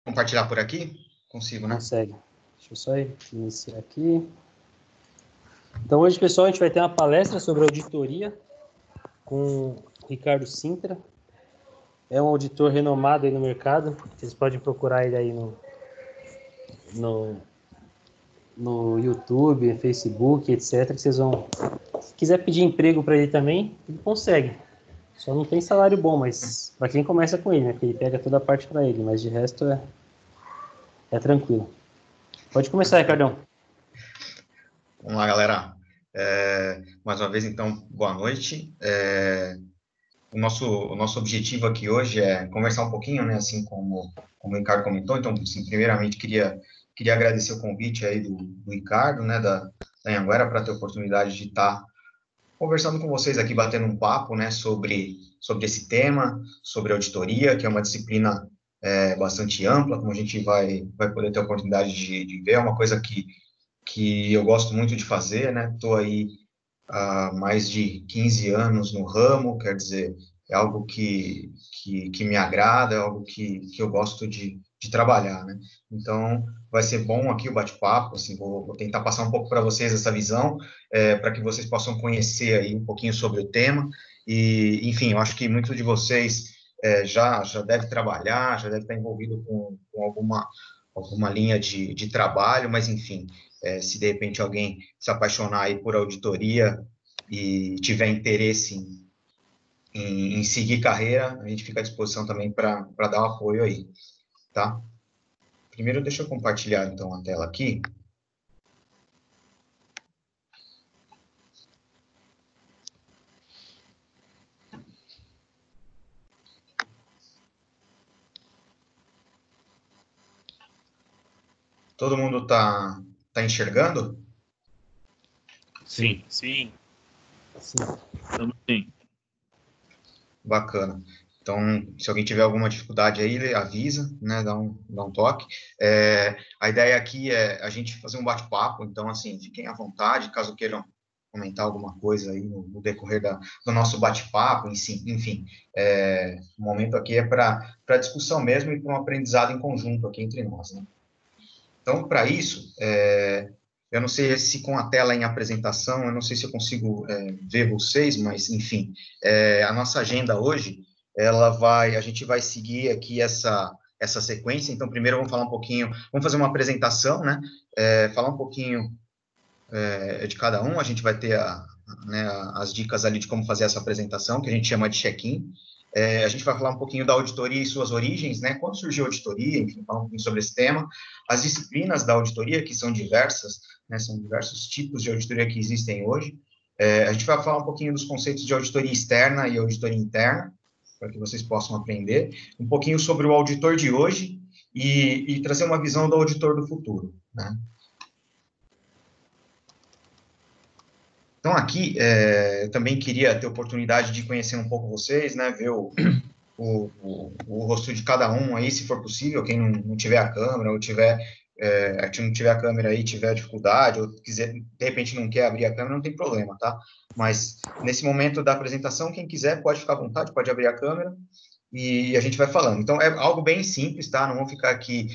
Compartilhar por aqui? Consigo, né? Consegue. Deixa eu só iniciar aqui. Então, hoje, pessoal, a gente vai ter uma palestra sobre auditoria com o Ricardo Sintra. É um auditor renomado aí no mercado. Vocês podem procurar ele aí no YouTube, Facebook, etc. Que vocês vão... Se quiser pedir emprego para ele também, ele consegue. Só não tem salário bom, mas para quem começa com ele, né? Porque ele pega toda a parte para ele, mas de resto é tranquilo. Pode começar, Ricardão. Vamos lá, galera. Mais uma vez, então, boa noite. O nosso objetivo aqui hoje é conversar um pouquinho, né? Assim como o Ricardo comentou. Então, assim, primeiramente, queria agradecer o convite aí do Ricardo, né? Da Anhanguera, para ter a oportunidade de estar conversando com vocês aqui, batendo um papo, né? Sobre esse tema, sobre auditoria, que é uma disciplina bastante ampla, como a gente vai poder ter a oportunidade de ver. É uma coisa que eu gosto muito de fazer, né? Estou aí há mais de 15 anos no ramo, quer dizer, é algo que me agrada, é algo que eu gosto de trabalhar, né? Então, vai ser bom aqui o bate-papo, assim, vou tentar passar um pouco para vocês essa visão, para que vocês possam conhecer aí um pouquinho sobre o tema, e, enfim, eu acho que muitos de vocês já deve trabalhar, já deve estar envolvido com alguma linha de trabalho, mas, enfim, se de repente alguém se apaixonar aí por auditoria e tiver interesse em seguir carreira, a gente fica à disposição também para dar um apoio aí, tá? Primeiro, deixa eu compartilhar, então, a tela aqui. Todo mundo tá enxergando? Sim. Estamos sim. Bacana. Então, se alguém tiver alguma dificuldade aí, avisa, né? Dá um toque. A ideia aqui é a gente fazer um bate-papo, então, assim, fiquem à vontade, caso queiram comentar alguma coisa aí no decorrer do nosso bate-papo, enfim. O momento aqui é para discussão mesmo e para um aprendizado em conjunto aqui entre nós, né? Então, para isso, eu não sei se com a tela em apresentação, eu não sei se eu consigo ver vocês, mas, enfim, a nossa agenda hoje, a gente vai seguir aqui essa sequência. Então, primeiro vamos falar um pouquinho, vamos fazer uma apresentação, né? Falar um pouquinho de cada um, a gente vai ter né, as dicas ali de como fazer essa apresentação, que a gente chama de check-in. A gente vai falar um pouquinho da auditoria e suas origens, né? Quando surgiu a auditoria, enfim, falar um pouquinho sobre esse tema. As disciplinas da auditoria, que são diversas, né? São diversos tipos de auditoria que existem hoje. A gente vai falar um pouquinho dos conceitos de auditoria externa e auditoria interna, para que vocês possam aprender. Um pouquinho sobre o auditor de hoje e trazer uma visão do auditor do futuro, né? Então, aqui, eu também queria ter a oportunidade de conhecer um pouco vocês, né, ver o rosto de cada um aí, se for possível, quem não tiver a câmera, ou não tiver a câmera aí, tiver dificuldade, ou quiser, de repente não quer abrir a câmera, não tem problema, tá? Mas, nesse momento da apresentação, quem quiser pode ficar à vontade, pode abrir a câmera, e a gente vai falando. Então, é algo bem simples, tá? Não vamos ficar aqui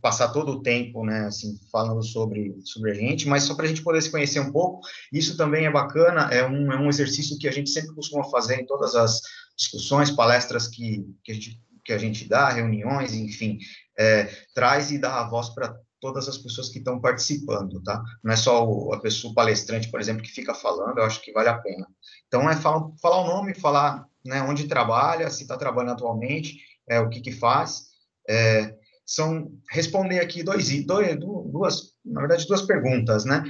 passar todo o tempo, né, assim, falando sobre a gente, mas só para a gente poder se conhecer um pouco. Isso também é bacana, é um exercício que a gente sempre costuma fazer em todas as discussões, palestras que a gente dá, reuniões, enfim, traz e dá a voz para todas as pessoas que estão participando, tá? Não é só o palestrante, por exemplo, que fica falando, eu acho que vale a pena. Então, falar o nome, falar, né, onde trabalha, se está trabalhando atualmente, o que faz, responder aqui na verdade, duas perguntas, né?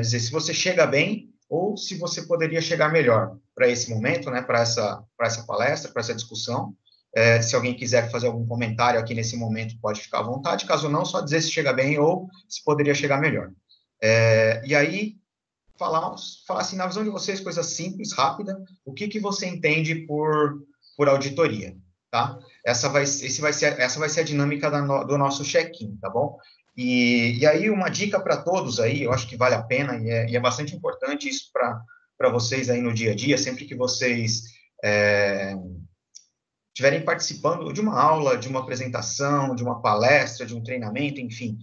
Dizer se você chega bem ou se você poderia chegar melhor para esse momento, né? Para essa palestra, para essa discussão. Se alguém quiser fazer algum comentário aqui nesse momento, pode ficar à vontade. Caso não, só dizer se chega bem ou se poderia chegar melhor. E aí, falar assim, na visão de vocês, coisa simples, rápida, o que você entende por auditoria, tá? Essa vai ser a dinâmica do nosso check-in, tá bom? E aí, uma dica para todos aí, eu acho que vale a pena e é bastante importante isso para vocês aí no dia a dia, sempre que vocês estiverem participando de uma aula, de uma apresentação, de uma palestra, de um treinamento, enfim,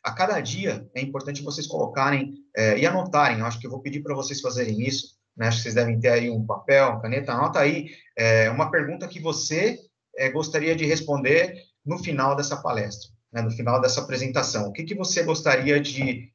a cada dia é importante vocês colocarem e anotarem. Eu acho que eu vou pedir para vocês fazerem isso, né? Acho que vocês devem ter aí um papel, uma caneta. Anota aí uma pergunta que você gostaria de responder no final dessa palestra, né? No final dessa apresentação. O que você gostaria de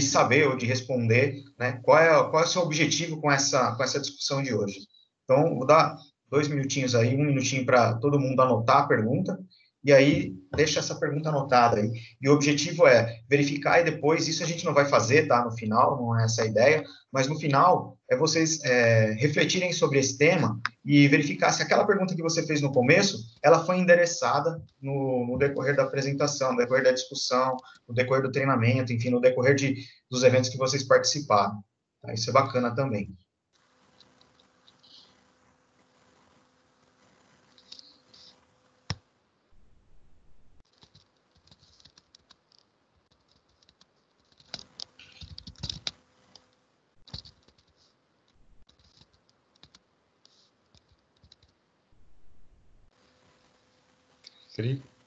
saber ou de responder, né? Qual é o seu objetivo com essa discussão de hoje? Então, vou dar 2 minutinhos aí, 1 minutinho para todo mundo anotar a pergunta, e aí deixa essa pergunta anotada aí. E o objetivo é verificar e depois, isso a gente não vai fazer, tá? No final, não é essa a ideia, mas no final é vocês refletirem sobre esse tema e verificar se aquela pergunta que você fez no começo, ela foi endereçada no decorrer da apresentação, no decorrer da discussão, no decorrer do treinamento, enfim, no decorrer dos eventos que vocês participaram. Tá? Isso é bacana também.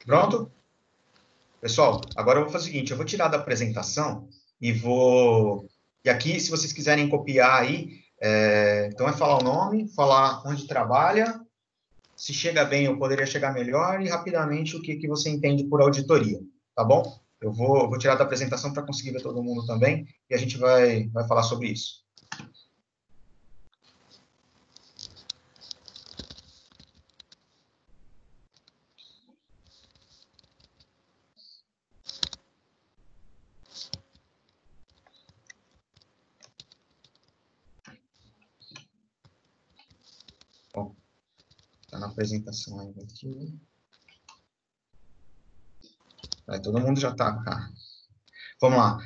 Pronto? Pessoal, agora eu vou fazer o seguinte, eu vou tirar da apresentação e vou... E aqui, se vocês quiserem copiar aí, então é falar o nome, falar onde trabalha, se chega bem ou poderia chegar melhor e rapidamente o que você entende por auditoria, tá bom? Eu vou tirar da apresentação para conseguir ver todo mundo também e a gente vai falar sobre isso. Bom, tá na apresentação ainda aqui. Todo mundo já está cá. Vamos lá.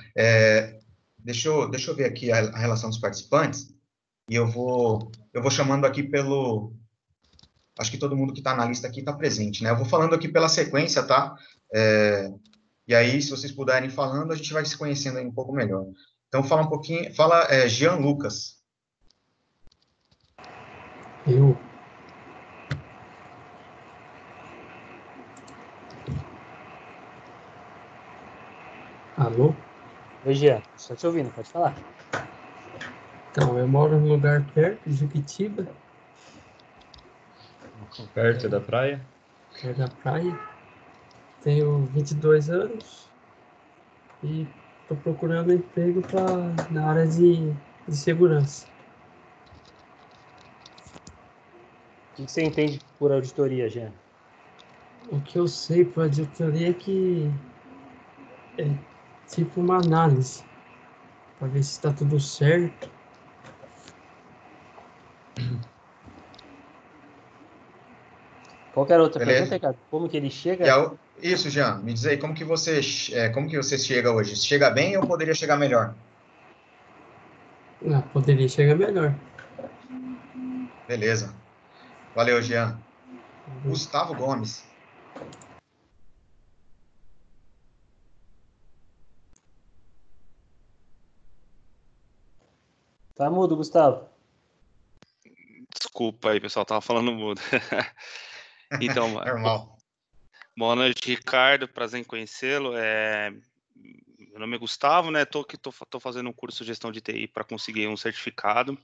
Deixa eu ver aqui a relação dos participantes e eu vou chamando aqui pelo... Acho que todo mundo que está na lista aqui está presente, né? Eu vou falando aqui pela sequência, tá? E aí, se vocês puderem ir falando, a gente vai se conhecendo aí um pouco melhor. Então, fala um pouquinho... Jean Lucas. Eu. Alô? Oi, Jean. Estou te ouvindo, pode falar. Então, eu moro num lugar perto de Juquitiba. Perto da praia? Perto da praia. Tenho 22 anos e estou procurando emprego na área de segurança. O que você entende por auditoria, Jean? O que eu sei por auditoria é que é tipo uma análise para ver se está tudo certo. Qualquer outra Beleza. pergunta, cara? Como que ele chega? Isso, Jean. Me diz aí, como que você chega hoje? Chega bem ou poderia chegar melhor? Poderia chegar melhor. Beleza. Valeu, Jean. Gustavo Gomes. Tá mudo, Gustavo. Desculpa aí, pessoal, tava falando mudo. Então, Normal. Boa noite, Ricardo, prazer em conhecê-lo. Meu nome é Gustavo, né? Tô fazendo um curso de gestão de TI para conseguir um certificado.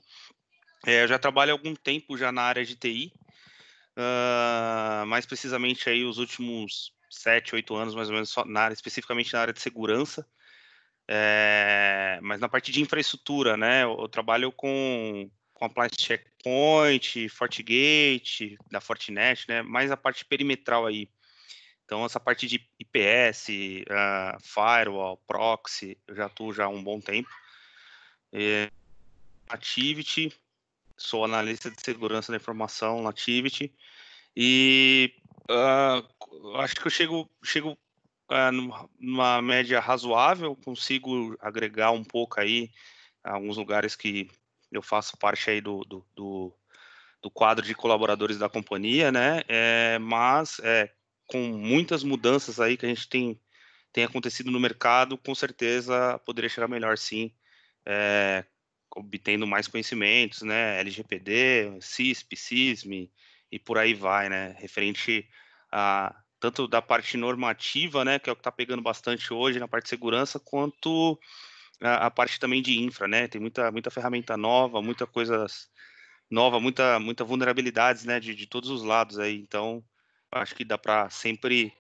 Eu já trabalho há algum tempo já na área de TI, mais precisamente aí os últimos 7, 8 anos, mais ou menos, especificamente na área de segurança. Mas na parte de infraestrutura, né? Eu trabalho com Appliance Checkpoint, FortiGate, da Fortinet, né? Mais a parte perimetral aí. Então, essa parte de IPS, Firewall, Proxy, eu já atuo já há um bom tempo. Activity, sou analista de segurança da informação na Activity. E acho que eu chego numa média razoável, consigo agregar um pouco aí alguns lugares que eu faço parte aí do quadro de colaboradores da companhia, né? Mas com muitas mudanças aí que a gente tem acontecido no mercado, com certeza poderia chegar melhor, sim, obtendo mais conhecimentos, né? LGPD, CISP, CISM e por aí vai, né? Referente a tanto da parte normativa, né, que é o que está pegando bastante hoje na parte de segurança, quanto a parte também de infra, né? Tem muita ferramenta nova, muita coisa nova, muita vulnerabilidades, né, de todos os lados aí. Então, acho que dá para sempre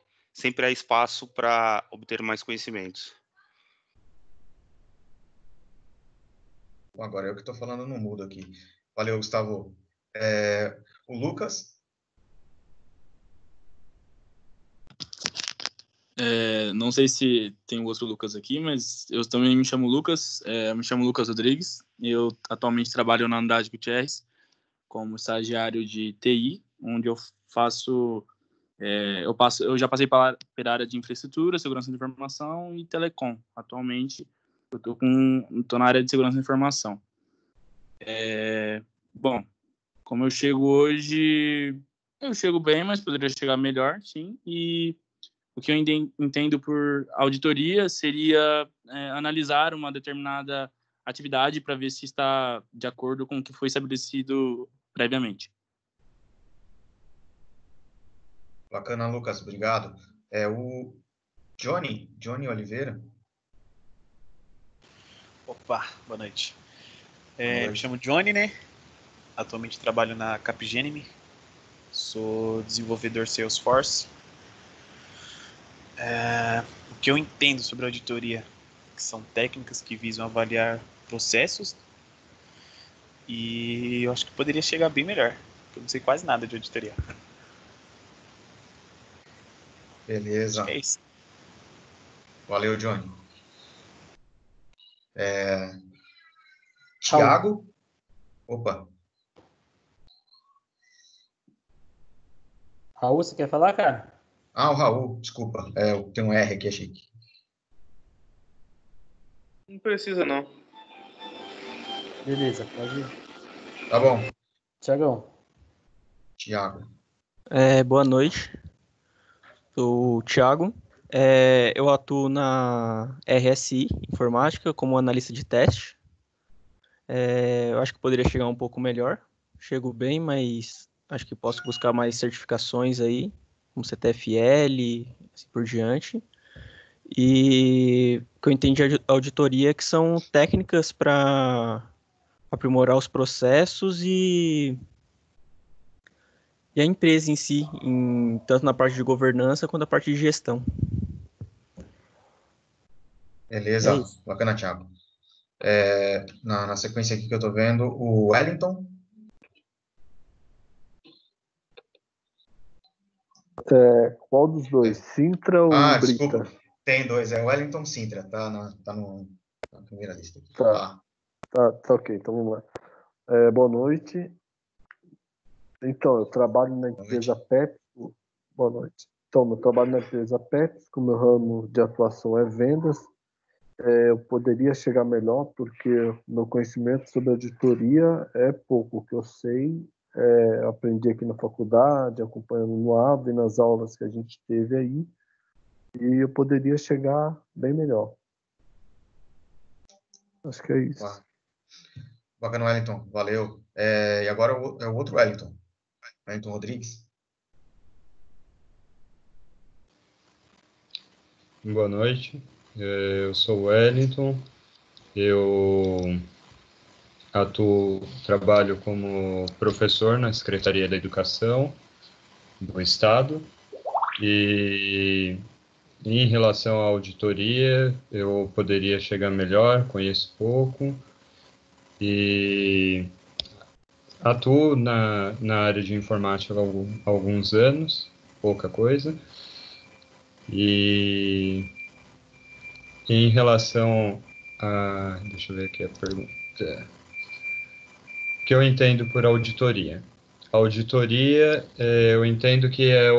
há espaço para obter mais conhecimentos. Bom, agora eu que estou falando no mudo aqui. Valeu, Gustavo. O Lucas? Não sei se tem um outro Lucas aqui, mas eu também me chamo Lucas, me chamo Lucas Rodrigues, eu atualmente trabalho na Andrade Gutierrez como estagiário de TI, onde eu faço, eu já passei pela área de infraestrutura, segurança da informação e telecom. Atualmente eu estou na área de segurança da informação. Bom, como eu chego hoje, eu chego bem, mas poderia chegar melhor, sim, e o que eu entendo por auditoria seria analisar uma determinada atividade para ver se está de acordo com o que foi estabelecido previamente. Bacana, Lucas, obrigado. O Johnny Oliveira. Opa, boa noite. Boa noite. Me chamo Johnny, né? Atualmente trabalho na Capgemini. Sou desenvolvedor Salesforce. O que eu entendo sobre auditoria, que são técnicas que visam avaliar processos, e eu acho que poderia chegar bem melhor. Eu não sei quase nada de auditoria. Beleza. Acho que é isso. Valeu, Johnny. Tiago? Opa. Raul, você quer falar, cara? O Raul, desculpa. Tem um R aqui, achei que. Não precisa, não. Beleza, pode ir. Tá bom. Tiagão. Tiago. Boa noite, sou o Thiago, eu atuo na RSI Informática como analista de teste. Eu acho que poderia chegar um pouco melhor, chego bem, mas acho que posso buscar mais certificações aí, como CTFL, assim por diante. E o que eu entendi de auditoria é que são técnicas para aprimorar os processos e a empresa em si, tanto na parte de governança quanto na parte de gestão. Beleza. É isso. Bacana, Thiago. Na sequência aqui que eu tô vendo, o Wellington. Qual dos dois? Sintra ou Brita? Desculpa. Tem dois. É Wellington Sintra. Tá na primeira lista aqui. Tá ok. Então vamos lá. Boa noite. Então, eu trabalho na empresa Pets. Boa noite. Então, eu trabalho na empresa Pets, o meu ramo de atuação é vendas. Eu poderia chegar melhor, porque meu conhecimento sobre auditoria é pouco. O que eu sei, aprendi aqui na faculdade, acompanhando no AVE e nas aulas que a gente teve aí, e eu poderia chegar bem melhor. Acho que é isso. Bacana, Wellington. Valeu. E agora é o outro Wellington. Wellington Rodrigues. Boa noite. Eu sou o Wellington. Eu trabalho como professor na Secretaria da Educação do Estado. E em relação à auditoria, eu poderia chegar melhor, conheço pouco. E atuo na área de informática há alguns anos, pouca coisa. E em relação a... Deixa eu ver aqui a pergunta. O que eu entendo por auditoria? Auditoria, eu entendo que é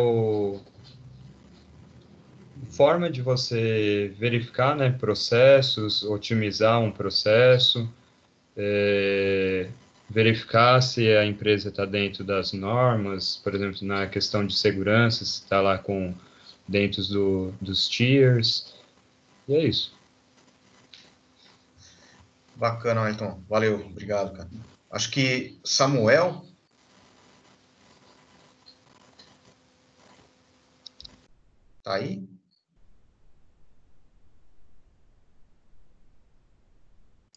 forma de você verificar, né, processos, otimizar um processo, verificar se a empresa está dentro das normas, por exemplo, na questão de segurança, se está lá dentro dos tiers, e é isso. Bacana, Ayrton. Valeu, obrigado, cara. Acho que Samuel. Tá aí?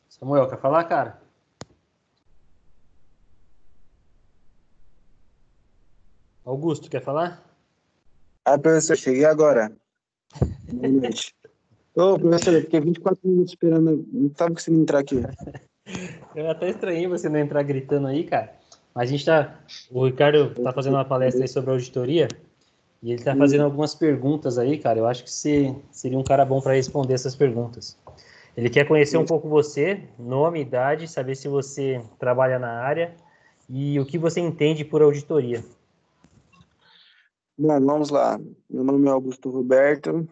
Samuel, quer falar, cara? Augusto, quer falar? Ah, professor, cheguei agora. Boa noite. Ô, professor, eu fiquei 24 minutos esperando, não estava conseguindo entrar aqui. Eu até estranhei você não entrar gritando aí, cara. Mas a gente tá. O Ricardo tá fazendo uma palestra aí sobre auditoria e ele tá fazendo algumas perguntas aí, cara. Eu acho que você seria um cara bom para responder essas perguntas. Ele quer conhecer um pouco você, nome, idade, saber se você trabalha na área e o que você entende por auditoria. Bom, vamos lá. Meu nome é Augusto Roberto.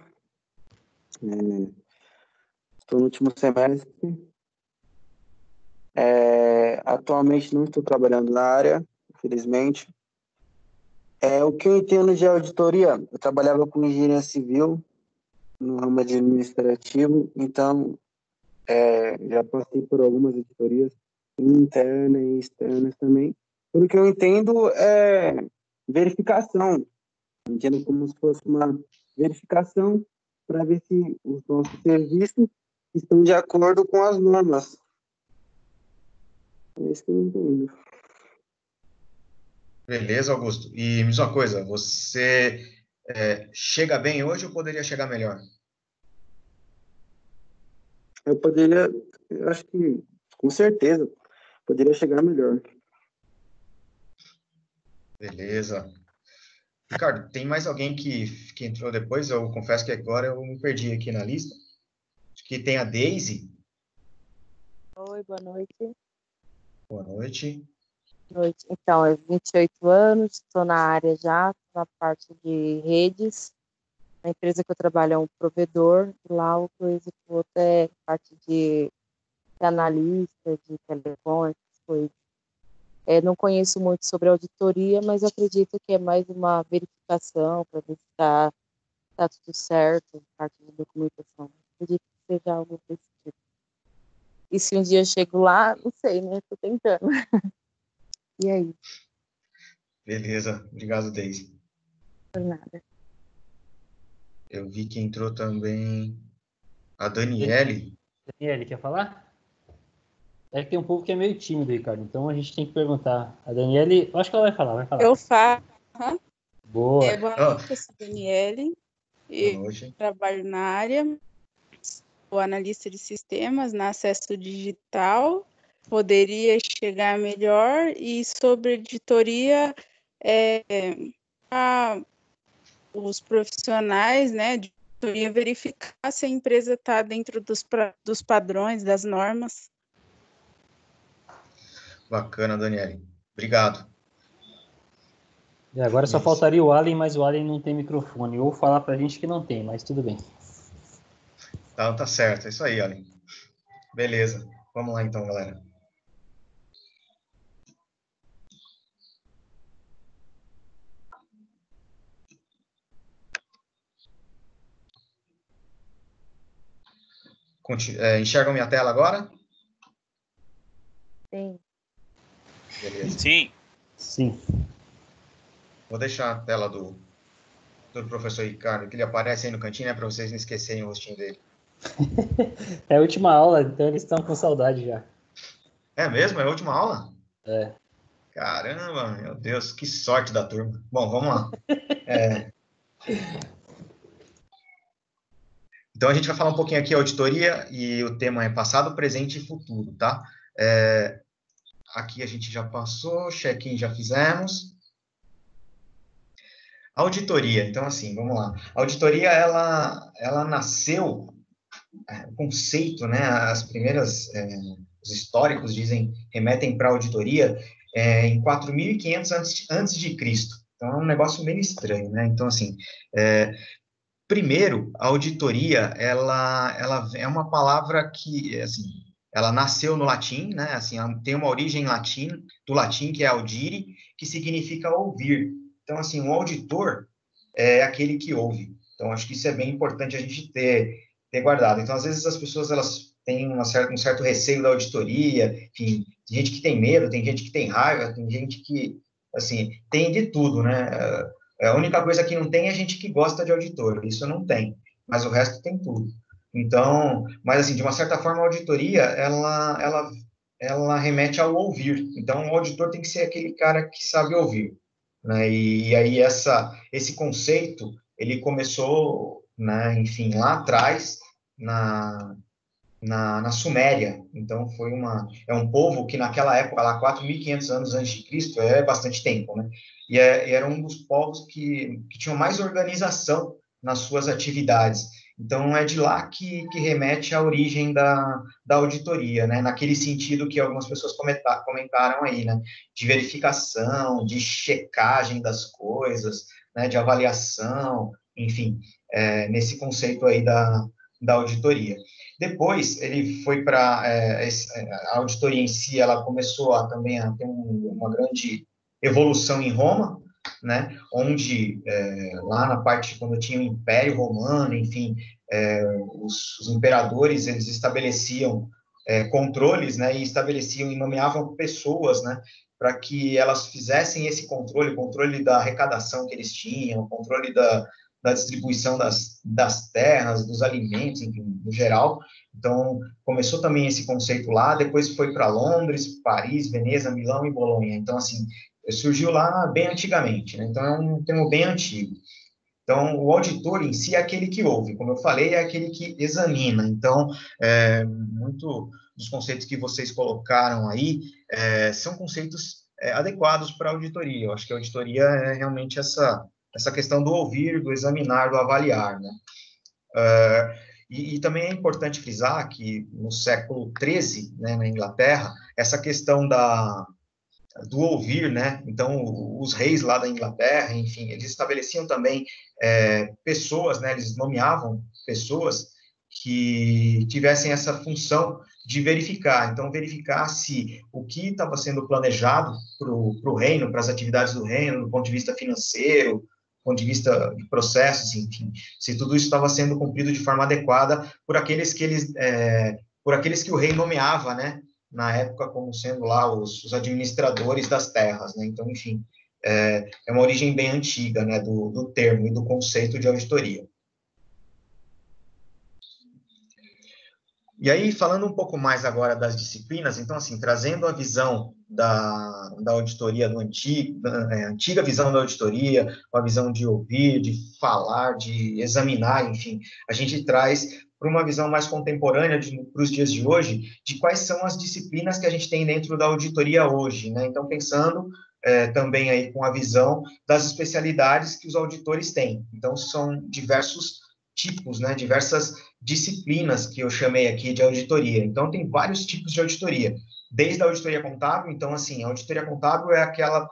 Estou no último semestre. Atualmente não estou trabalhando na área, infelizmente. O que eu entendo de auditoria, eu trabalhava com engenharia civil, no ramo administrativo, então já passei por algumas auditorias, internas e externas também. Pelo que eu entendo, é verificação. Eu entendo como se fosse uma verificação para ver se os nossos serviços estão de acordo com as normas. É isso que eu entendo. Beleza, Augusto. E me diz uma coisa, você chega bem hoje ou poderia chegar melhor? Eu acho que, com certeza, poderia chegar melhor. Beleza. Ricardo, tem mais alguém que entrou depois? Eu confesso que agora eu me perdi aqui na lista. Acho que tem a Daisy. Oi, boa noite. Boa noite. Noite. Então, eu tenho 28 anos, estou na área já, na parte de redes. A empresa que eu trabalho é um provedor, e lá o que eu executo é parte de analista, de telecom, essas coisas. Não conheço muito sobre auditoria, mas acredito que é mais uma verificação para ver se está tudo certo, parte de documentação. Acredito que seja algo desse tipo. E se um dia eu chego lá, não sei, né? Estou tentando. E aí? Beleza. Obrigado, Daisy. Por nada. Eu vi que entrou também a Daniele. Daniele, quer falar? É que tem um povo que é meio tímido, Ricardo, então a gente tem que perguntar. A Daniele, eu acho que ela vai falar, Eu falo. Boa. Boa noite, eu sou Daniele. Boa noite. Trabalho na área. Sou analista de sistemas na Acesso Digital. Poderia chegar melhor. E sobre auditoria, os profissionais, né, de auditoria verificar se a empresa está dentro dos padrões, das normas. Bacana, Daniele. Obrigado. E agora só faltaria o Allen, mas o Allen não tem microfone. Ou falar pra gente que não tem, mas tudo bem. Tá certo. É isso aí, Allen. Beleza. Vamos lá então, galera. Enxergam minha tela agora? Sim. Beleza. Sim. Vou deixar a tela do professor Ricardo, que ele aparece aí no cantinho, né, para vocês não esquecerem o rostinho dele. É a última aula, então eles estão com saudade já. É mesmo? É a última aula? É. Caramba, meu Deus, que sorte da turma. Bom, vamos lá. Então, a gente vai falar um pouquinho aqui de auditoria, e o tema é passado, presente e futuro, tá? Aqui a gente já passou, check-in já fizemos. Auditoria, então assim, vamos lá. A auditoria, ela nasceu, o conceito, né, as primeiras, os históricos remetem para a auditoria em 4.500 antes de Cristo. Então, é um negócio meio estranho, né? Então, assim, primeiro, a auditoria, ela é uma palavra que, assim, ela nasceu no latim, né? Assim, tem uma origem do latim, que é audire, que significa ouvir. Então, assim, o auditor é aquele que ouve. Então, acho que isso é bem importante a gente ter guardado. Então, às vezes, as pessoas, elas tem um certo receio da auditoria, enfim, tem gente que tem medo, tem gente que tem raiva, tem gente que, assim, tem de tudo, né? A única coisa que não tem é gente que gosta de auditor, isso não tem, mas o resto tem tudo. Então, mas assim, de uma certa forma, a auditoria, ela remete ao ouvir. Então, o auditor tem que ser aquele cara que sabe ouvir, né? E aí esse conceito, ele começou, né, enfim, lá atrás, na Suméria. Então, é um povo que naquela época, lá 4.500 anos antes de Cristo, é bastante tempo, né? E era um dos povos que tinham mais organização nas suas atividades. Então, é de lá que remete a origem da auditoria, né? Naquele sentido que algumas pessoas comentaram aí, né? De verificação, de checagem das coisas, né? De avaliação, enfim, nesse conceito aí da auditoria. Depois, ele foi para a auditoria em si, ela começou também a ter uma grande evolução em Roma, né, onde lá na parte, quando tinha o Império Romano, enfim, os imperadores, eles estabeleciam controles, né, e estabeleciam e nomeavam pessoas, né, para que elas fizessem esse controle da arrecadação que eles tinham, controle da distribuição das terras, dos alimentos, enfim, no geral. Então, começou também esse conceito lá, depois foi para Londres, Paris, Veneza, Milão e Bolonha. Então, assim, surgiu lá bem antigamente, né? Então, é um termo bem antigo. Então, o auditor em si é aquele que ouve, como eu falei, é aquele que examina. Então, muito dos conceitos que vocês colocaram aí são conceitos adequados para a auditoria. Eu acho que a auditoria é realmente essa questão do ouvir, do examinar, do avaliar, né? E também é importante frisar que no século XIII, né, na Inglaterra, essa questão do ouvir, né? Então, os reis lá da Inglaterra, enfim, eles estabeleciam também pessoas, né? Eles nomeavam pessoas que tivessem essa função de verificar. Então, verificar se o que estava sendo planejado para o reino, para as atividades do reino, do ponto de vista financeiro, do ponto de vista de processos, enfim, se tudo isso estava sendo cumprido de forma adequada por aqueles que o rei nomeava, né? Na época, como sendo lá os administradores das terras, né? Então, enfim, é uma origem bem antiga, né, do termo e do conceito de auditoria. E aí, falando um pouco mais agora das disciplinas, então, assim, trazendo a visão da auditoria antiga visão da auditoria, a visão de ouvir, de falar, de examinar, enfim, a gente traz para uma visão mais contemporânea para os dias de hoje, de quais são as disciplinas que a gente tem dentro da auditoria hoje, né? Então, pensando também aí com a visão das especialidades que os auditores têm. Então, são diversos tipos, né? Diversas disciplinas que eu chamei aqui de auditoria. Então, tem vários tipos de auditoria, desde a auditoria contábil. Então, assim, a auditoria contábil é aquela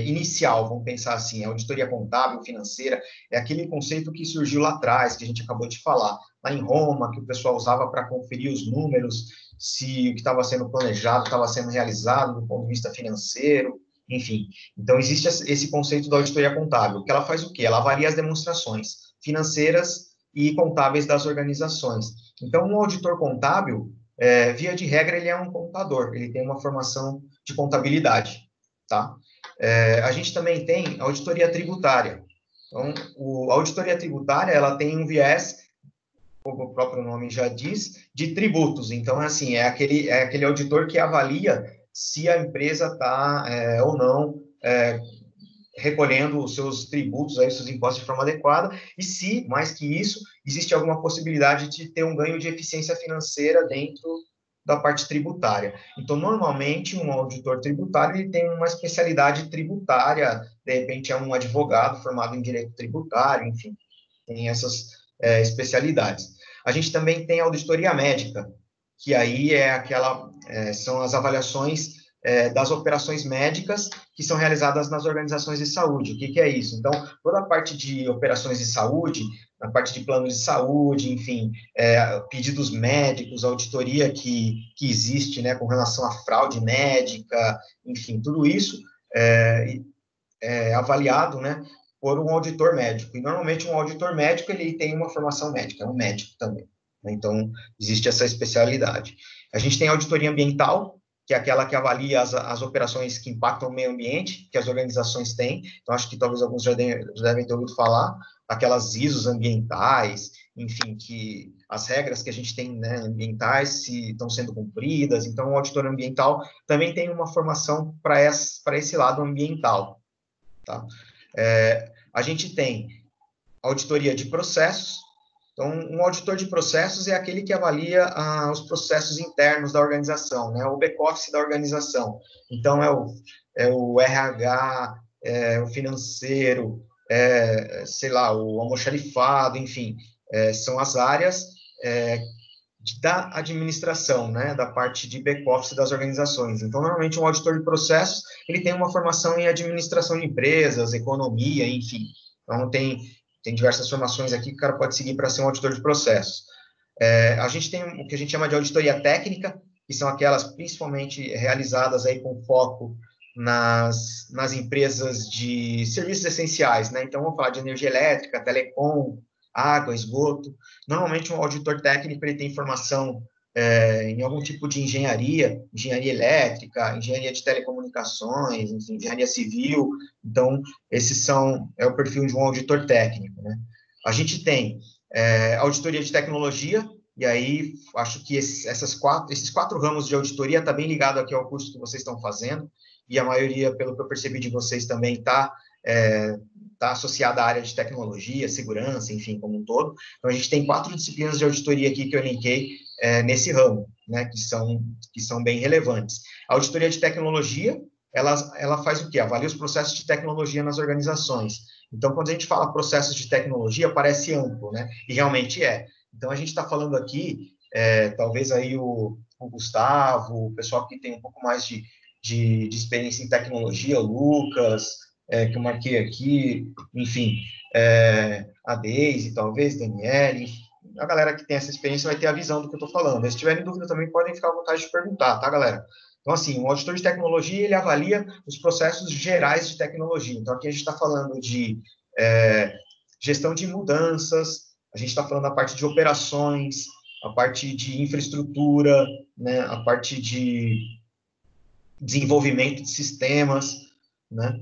inicial, vamos pensar assim, a auditoria contábil, financeira, é aquele conceito que surgiu lá atrás, que a gente acabou de falar, lá em Roma, que o pessoal usava para conferir os números, se o que estava sendo planejado estava sendo realizado do ponto de vista financeiro, enfim. Então, existe esse conceito da auditoria contábil, que ela faz o quê? Ela avalia as demonstrações financeiras e contábeis das organizações. Então, um auditor contábil, via de regra, ele é um contador, ele tem uma formação de contabilidade, tá? A gente também tem auditoria tributária. Então, a auditoria tributária, ela tem um viés, como o próprio nome já diz, de tributos. Então, assim, é aquele auditor que avalia se a empresa está ou não recolhendo os seus tributos, aí, seus impostos de forma adequada, e se, mais que isso, existe alguma possibilidade de ter um ganho de eficiência financeira dentro da parte tributária. Então, normalmente, um auditor tributário ele tem uma especialidade tributária, de repente é um advogado formado em direito tributário, enfim, tem essas especialidades. A gente também tem a auditoria médica, que aí são as avaliações das operações médicas que são realizadas nas organizações de saúde. O que é isso? Então, toda a parte de operações de saúde, na parte de planos de saúde, enfim, pedidos médicos, auditoria que existe, né, com relação à fraude médica, enfim, tudo isso é avaliado, né, por um auditor médico. E, normalmente, um auditor médico, ele tem uma formação médica, é um médico também. né? Então, existe essa especialidade. A gente tem a auditoria ambiental, que é aquela que avalia as operações que impactam o meio ambiente, que as organizações têm. Então, acho que talvez alguns já devem ter ouvido falar, aquelas ISOs ambientais, enfim, que as regras que a gente tem, né, ambientais, se estão sendo cumpridas. Então, o auditor ambiental também tem uma formação para esse lado ambiental. Tá? A gente tem auditoria de processos. Então, um auditor de processos é aquele que avalia os processos internos da organização, né? O back-office da organização. Então, é o RH, o financeiro, sei lá, o almoxarifado, enfim, são as áreas da administração, né? Da parte de back-office das organizações. Então, normalmente, um auditor de processos, ele tem uma formação em administração de empresas, economia, enfim. Então, tem diversas formações aqui que o cara pode seguir para ser um auditor de processos. A gente tem o que a gente chama de auditoria técnica, que são aquelas principalmente realizadas aí com foco nas empresas de serviços essenciais, né? Então, vamos falar de energia elétrica, telecom, água, esgoto. Normalmente, um auditor técnico, ele tem formação em algum tipo de engenharia elétrica, engenharia de telecomunicações, enfim, engenharia civil. Então, é o perfil de um auditor técnico, né? A gente tem auditoria de tecnologia, e aí acho que esses quatro ramos de auditoria está bem ligado aqui ao curso que vocês estão fazendo, e a maioria, pelo que eu percebi de vocês, também está associada à área de tecnologia, segurança, enfim, como um todo. Então, a gente tem 4 disciplinas de auditoria aqui que eu elenquei nesse ramo, né, que são bem relevantes. A auditoria de tecnologia, ela faz o quê? Avalia os processos de tecnologia nas organizações. Então, quando a gente fala processos de tecnologia, parece amplo, né? E realmente é. Então, a gente está falando aqui, talvez aí o Gustavo, o pessoal que tem um pouco mais de experiência em tecnologia, o Lucas, que eu marquei aqui, enfim, a Deise, talvez, Daniele, a galera que tem essa experiência vai ter a visão do que eu estou falando. Se tiverem dúvida também, podem ficar à vontade de perguntar, tá, galera? Então, assim, o auditor de tecnologia, ele avalia os processos gerais de tecnologia. Então, aqui a gente está falando de gestão de mudanças, a gente está falando da parte de operações, a parte de infraestrutura, né, a parte de desenvolvimento de sistemas, né,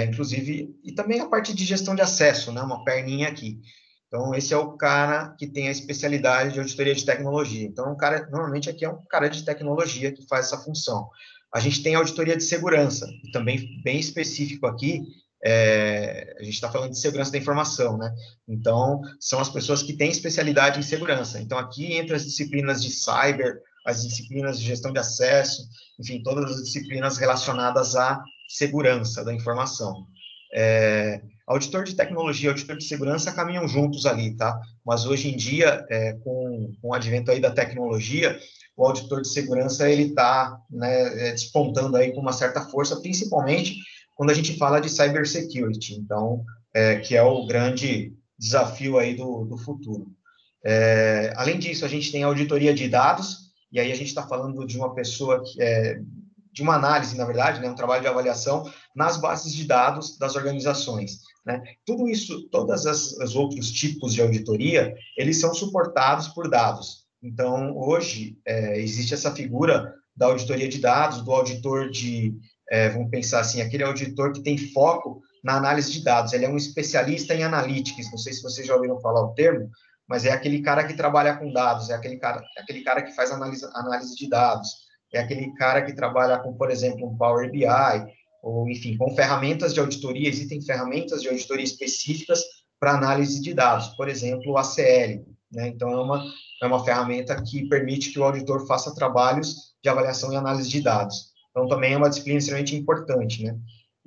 inclusive, e também a parte de gestão de acesso, né, uma perninha aqui. Então, esse é o cara que tem a especialidade de auditoria de tecnologia. Então, o cara, normalmente, aqui é um cara de tecnologia que faz essa função. A gente tem a auditoria de segurança, e também bem específico aqui, a gente está falando de segurança da informação, né? Então, são as pessoas que têm especialidade em segurança. Então, aqui entra as disciplinas de cyber, as disciplinas de gestão de acesso, enfim, todas as disciplinas relacionadas à segurança da informação. Auditor de tecnologia e auditor de segurança caminham juntos ali, tá? Mas hoje em dia, com o advento aí da tecnologia, o auditor de segurança, ele está, né, despontando aí com uma certa força, principalmente quando a gente fala de cybersecurity, então, que é o grande desafio aí do futuro. Além disso, a gente tem a auditoria de dados, e aí a gente está falando de uma pessoa que de uma análise, na verdade, né, um trabalho de avaliação nas bases de dados das organizações, né? Tudo isso, todos os outros tipos de auditoria, eles são suportados por dados. Então, hoje, existe essa figura da auditoria de dados, do auditor vamos pensar assim, aquele auditor que tem foco na análise de dados. Ele é um especialista em analytics, não sei se vocês já ouviram falar o termo, mas é aquele cara que trabalha com dados, é aquele cara que faz análise de dados, é aquele cara que trabalha com, por exemplo, um Power BI, ou, enfim, com ferramentas de auditoria. Existem ferramentas de auditoria específicas para análise de dados, por exemplo, o ACL, né? Então, é uma ferramenta que permite que o auditor faça trabalhos de avaliação e análise de dados. Então, também é uma disciplina extremamente importante, né?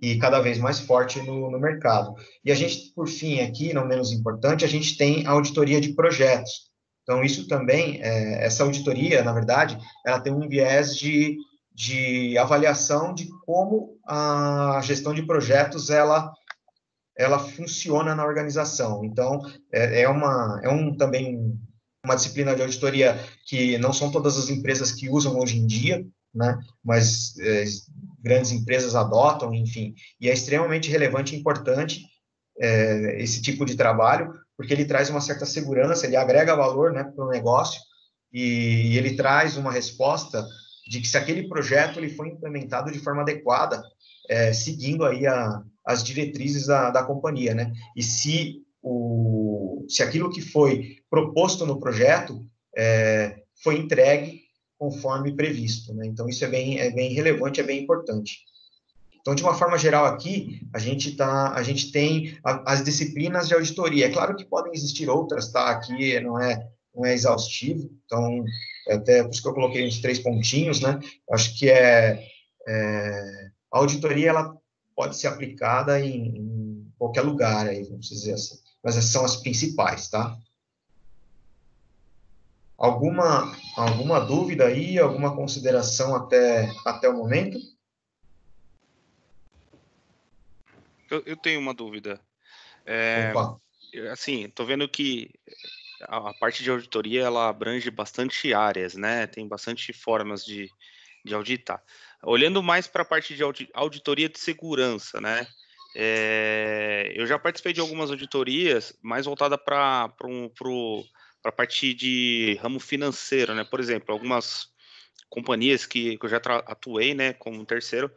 E cada vez mais forte no mercado. E a gente, por fim, aqui, não menos importante, a gente tem a auditoria de projetos. Então, isso também, essa auditoria, na verdade, ela tem um viés de avaliação de como a gestão de projetos, ela funciona na organização. Então, também uma disciplina de auditoria que não são todas as empresas que usam hoje em dia, né? Mas grandes empresas adotam, enfim, e é extremamente relevante e importante esse tipo de trabalho, porque ele traz uma certa segurança, ele agrega valor, né, para o negócio, e ele traz uma resposta de que se aquele projeto ele foi implementado de forma adequada, seguindo aí as diretrizes da companhia, né? E se aquilo que foi proposto no projeto foi entregue conforme previsto, né? Então, isso é bem relevante, é bem importante. Então, de uma forma geral aqui, a gente tem as disciplinas de auditoria. É claro que podem existir outras, tá? Aqui não é exaustivo, então, até por isso que eu coloquei uns 3 pontinhos, né? Acho que a auditoria, ela pode ser aplicada em qualquer lugar, aí, vamos dizer assim. Mas essas são as principais, tá? Alguma dúvida aí, alguma consideração até o momento? Eu tenho uma dúvida. Opa. Assim, estou vendo que a parte de auditoria, ela abrange bastante áreas, né? Tem bastante formas de auditar. Olhando mais para a parte de auditoria de segurança, né? Eu já participei de algumas auditorias mais voltada para a parte de ramo financeiro, né? Por exemplo, algumas companhias que eu já atuei, né, como terceiro,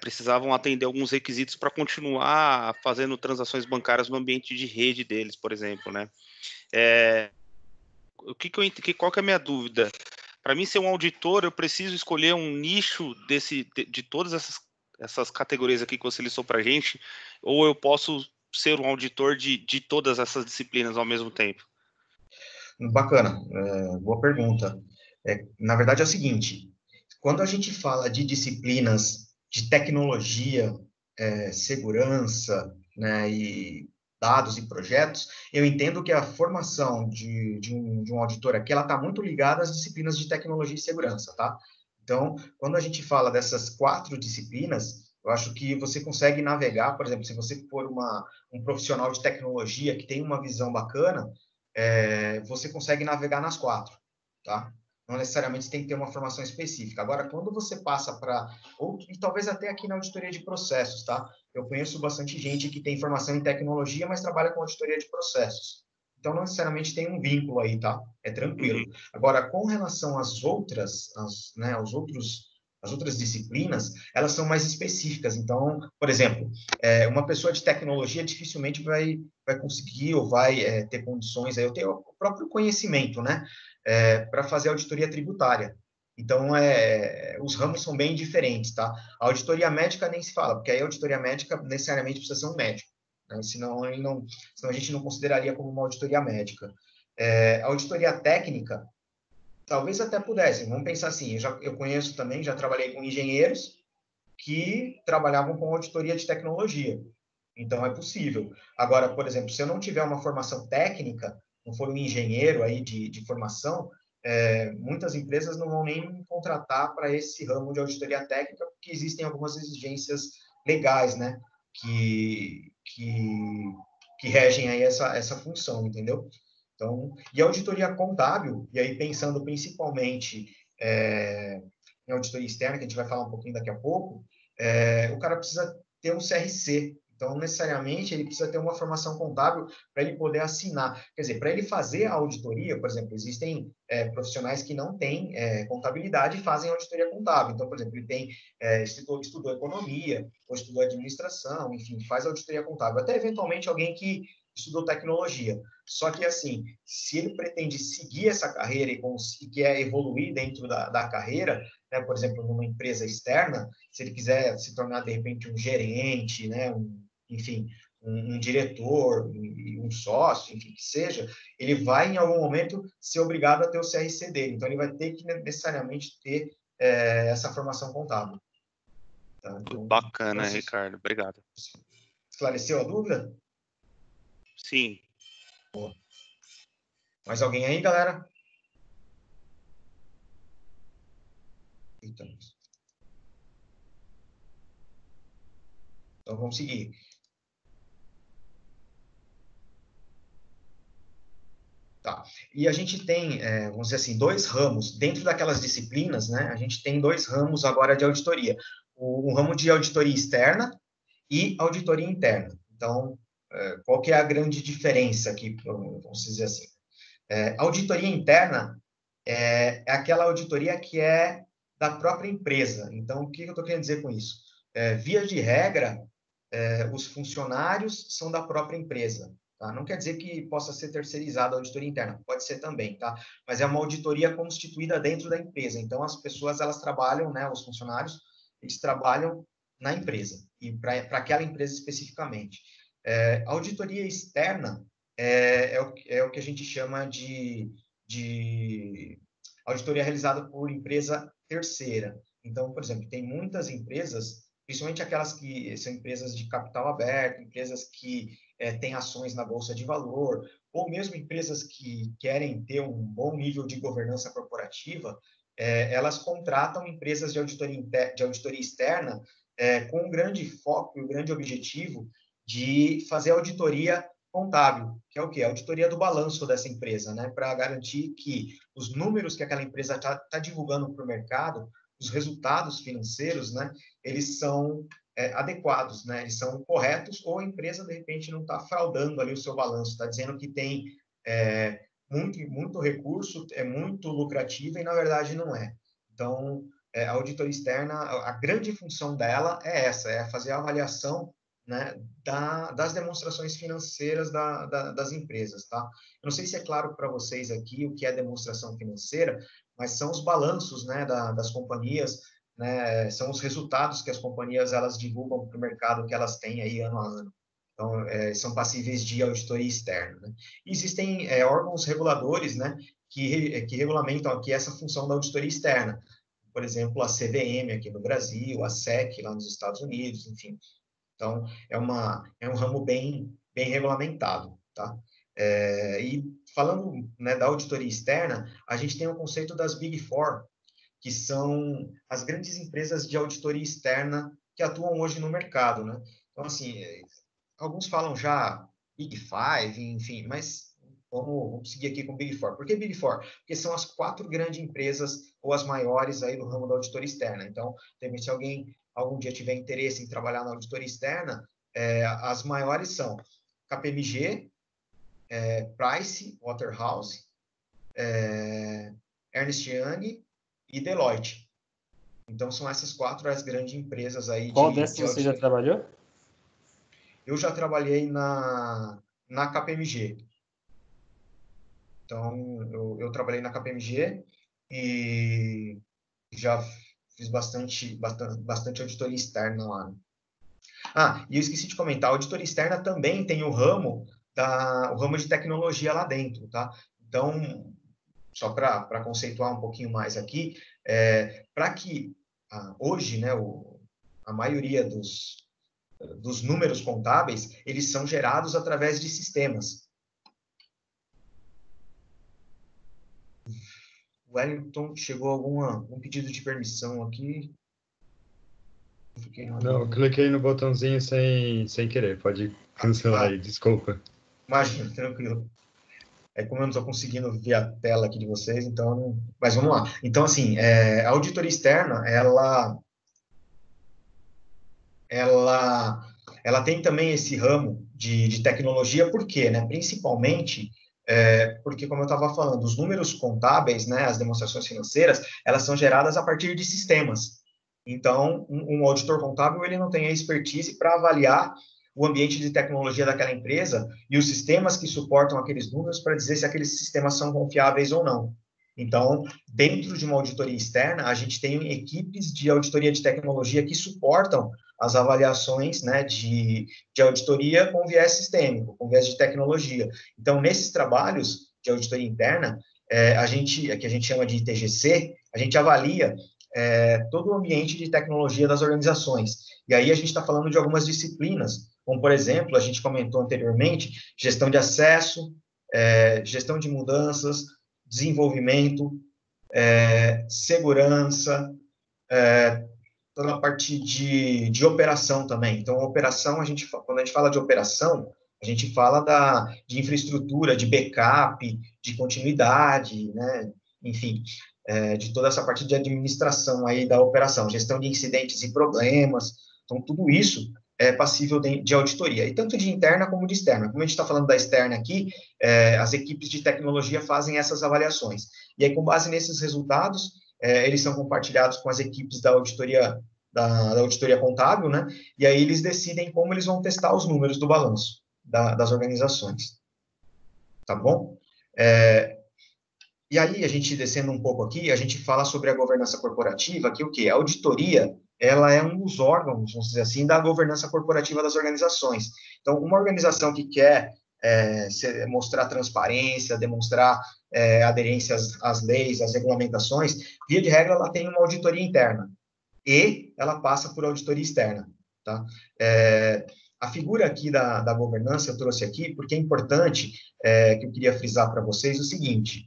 precisavam atender alguns requisitos para continuar fazendo transações bancárias no ambiente de rede deles, por exemplo, né? Qual que é a minha dúvida? Para mim ser um auditor, eu preciso escolher um nicho de todas essas categorias aqui que você listou para a gente, ou eu posso ser um auditor de todas essas disciplinas ao mesmo tempo? Bacana, boa pergunta. Na verdade é o seguinte, quando a gente fala de disciplinas de tecnologia, segurança, né, e dados e projetos, eu entendo que a formação de um auditor aqui, ela está muito ligada às disciplinas de tecnologia e segurança, tá? Então, quando a gente fala dessas 4 disciplinas, eu acho que você consegue navegar, por exemplo, se você for um profissional de tecnologia que tem uma visão bacana, você consegue navegar nas 4, tá? Não necessariamente você tem que ter uma formação específica. Agora, quando você passa e talvez até aqui na auditoria de processos, tá? Eu conheço bastante gente que tem formação em tecnologia, mas trabalha com auditoria de processos. Então, não necessariamente tem um vínculo aí, tá? É tranquilo. Agora, com relação às outras disciplinas, elas são mais específicas. Então, por exemplo, uma pessoa de tecnologia dificilmente vai conseguir ou vai ter condições, aí eu tenho o próprio conhecimento, né, para fazer auditoria tributária. Então, os ramos são bem diferentes, tá? A auditoria médica nem se fala, porque aí a auditoria médica necessariamente precisa ser um médico, né? Senão a gente não consideraria como uma auditoria médica. A auditoria técnica, talvez até pudesse. Vamos pensar assim, eu conheço também, já trabalhei com engenheiros que trabalhavam com auditoria de tecnologia. Então, é possível. Agora, por exemplo, se eu não tiver uma formação técnica, não for um engenheiro aí de formação, muitas empresas não vão nem me contratar para esse ramo de auditoria técnica, porque existem algumas exigências legais, né, que regem aí essa função, entendeu? Então, e a auditoria contábil, e aí pensando principalmente em auditoria externa, que a gente vai falar um pouquinho daqui a pouco, o cara precisa ter um CRC. Então, necessariamente, ele precisa ter uma formação contábil para ele poder assinar. Quer dizer, para ele fazer a auditoria, por exemplo, existem profissionais que não têm contabilidade e fazem auditoria contábil. Então, por exemplo, ele estudou economia, ou estudou administração, enfim, faz auditoria contábil. Até, eventualmente, alguém que estudou tecnologia. Só que, assim, se ele pretende seguir essa carreira e quer evoluir dentro da carreira, né, por exemplo, numa empresa externa, se ele quiser se tornar, de repente, um gerente, né, enfim, um diretor, um sócio, enfim, que seja, ele vai, em algum momento, ser obrigado a ter o CRC dele. Então, ele vai ter que, necessariamente, ter essa formação contábil. Tá? Então, bacana, Ricardo. Obrigado. Esclareceu a dúvida? Sim. Boa. Mais alguém aí, galera? Então vamos seguir. Tá. E a gente tem, vamos dizer assim, 2 ramos. Dentro daquelas disciplinas, né, a gente tem 2 ramos agora de auditoria. Um ramo de auditoria externa e auditoria interna. Então, qual que é a grande diferença aqui, vamos dizer assim? Auditoria interna é aquela auditoria que é da própria empresa. Então, o que eu estou querendo dizer com isso? Via de regra, os funcionários são da própria empresa. Tá? Não quer dizer que possa ser terceirizada a auditoria interna, pode ser também, tá? Mas é uma auditoria constituída dentro da empresa. Então, as pessoas, elas trabalham, né, os funcionários, eles trabalham na empresa, e para aquela empresa especificamente. A auditoria externa é o que a gente chama de auditoria realizada por empresa terceira. Então, por exemplo, tem muitas empresas, principalmente aquelas que são empresas de capital aberto, empresas que têm ações na Bolsa de Valor, ou mesmo empresas que querem ter um bom nível de governança corporativa, elas contratam empresas de auditoria externa com um grande foco e um grande objetivo de fazer auditoria contábil, que é o quê? A auditoria do balanço dessa empresa, né? Para garantir que os números que aquela empresa está divulgando para o mercado, os resultados financeiros, né? Eles são adequados, né? Eles são corretos, ou a empresa, de repente, não está fraudando ali o seu balanço, está dizendo que tem muito recurso, é muito lucrativa e, na verdade, não é. Então, a auditoria externa, a grande função dela é essa, é fazer a avaliação, né, das demonstrações financeiras das empresas, tá? Eu não sei se é claro para vocês aqui o que é demonstração financeira, mas são os balanços, né, das companhias, né, são os resultados que as companhias elas divulgam para o mercado que elas têm aí ano a ano. Então, são passíveis de auditoria externa, né? E existem órgãos reguladores, né, que regulamentam aqui essa função da auditoria externa. Por exemplo, a CVM aqui no Brasil, a SEC lá nos Estados Unidos, enfim. Então, é um ramo bem regulamentado, tá? E falando, né, da auditoria externa, a gente tem o conceito das Big Four, que são as grandes empresas de auditoria externa que atuam hoje no mercado, né? Então, assim, alguns falam já Big Five, enfim, mas vamos seguir aqui com Big Four. Por que Big Four? Porque são as 4 grandes empresas, ou as maiores aí do ramo da auditoria externa. Então, se alguém algum dia tiver interesse em trabalhar na auditoria externa, as maiores são KPMG, Price Waterhouse, Ernst Young e Deloitte. Então, são essas 4 as grandes empresas aí. Qual dessas você já trabalhou? Eu já trabalhei na KPMG. Então, eu trabalhei na KPMG e já fiz bastante auditoria externa lá. E eu esqueci de comentar, a auditoria externa também tem o ramo de tecnologia lá dentro, tá? Então, só para conceituar um pouquinho mais aqui, para que hoje, né, a maioria dos números contábeis, eles são gerados através de sistemas. Wellington, chegou algum pedido de permissão aqui? Não, eu cliquei no botãozinho sem querer, pode cancelar aí, desculpa. Imagina, tranquilo. Como eu não estou conseguindo ver a tela aqui de vocês, então... Mas vamos lá. Então, assim, a auditoria externa, ela tem também esse ramo de tecnologia, por quê? Né? Principalmente porque, como eu estava falando, os números contábeis, né, as demonstrações financeiras, elas são geradas a partir de sistemas. Então, um auditor contábil, ele não tem a expertise para avaliar o ambiente de tecnologia daquela empresa e os sistemas que suportam aqueles números para dizer se aqueles sistemas são confiáveis ou não. Então, dentro de uma auditoria externa, a gente tem equipes de auditoria de tecnologia que suportam as avaliações, né, de auditoria com viés sistêmico, com viés de tecnologia. Então, nesses trabalhos de auditoria interna, que a gente chama de ITGC, a gente avalia todo o ambiente de tecnologia das organizações. E aí a gente está falando de algumas disciplinas, como, por exemplo, a gente comentou anteriormente, gestão de acesso, gestão de mudanças, desenvolvimento, segurança, toda a parte de operação também. Então, operação, quando a gente fala de operação, a gente fala de infraestrutura, de backup, de continuidade, né? Enfim, de toda essa parte de administração aí da operação, gestão de incidentes e problemas. Então, tudo isso é passível de auditoria, e tanto de interna como de externa. Como a gente está falando da externa aqui, as equipes de tecnologia fazem essas avaliações. E aí, com base nesses resultados, eles são compartilhados com as equipes da auditoria, da auditoria contábil, né? E aí eles decidem como eles vão testar os números do balanço das organizações. Tá bom? E aí, a gente descendo um pouco aqui, a gente fala sobre a governança corporativa, que o quê? A auditoria, ela é um dos órgãos, vamos dizer assim, da governança corporativa das organizações. Então, uma organização que quer mostrar transparência, demonstrar aderência às leis, às regulamentações, via de regra, ela tem uma auditoria interna e ela passa por auditoria externa, tá? A figura aqui da governança eu trouxe aqui porque é importante, que eu queria frisar para vocês o seguinte,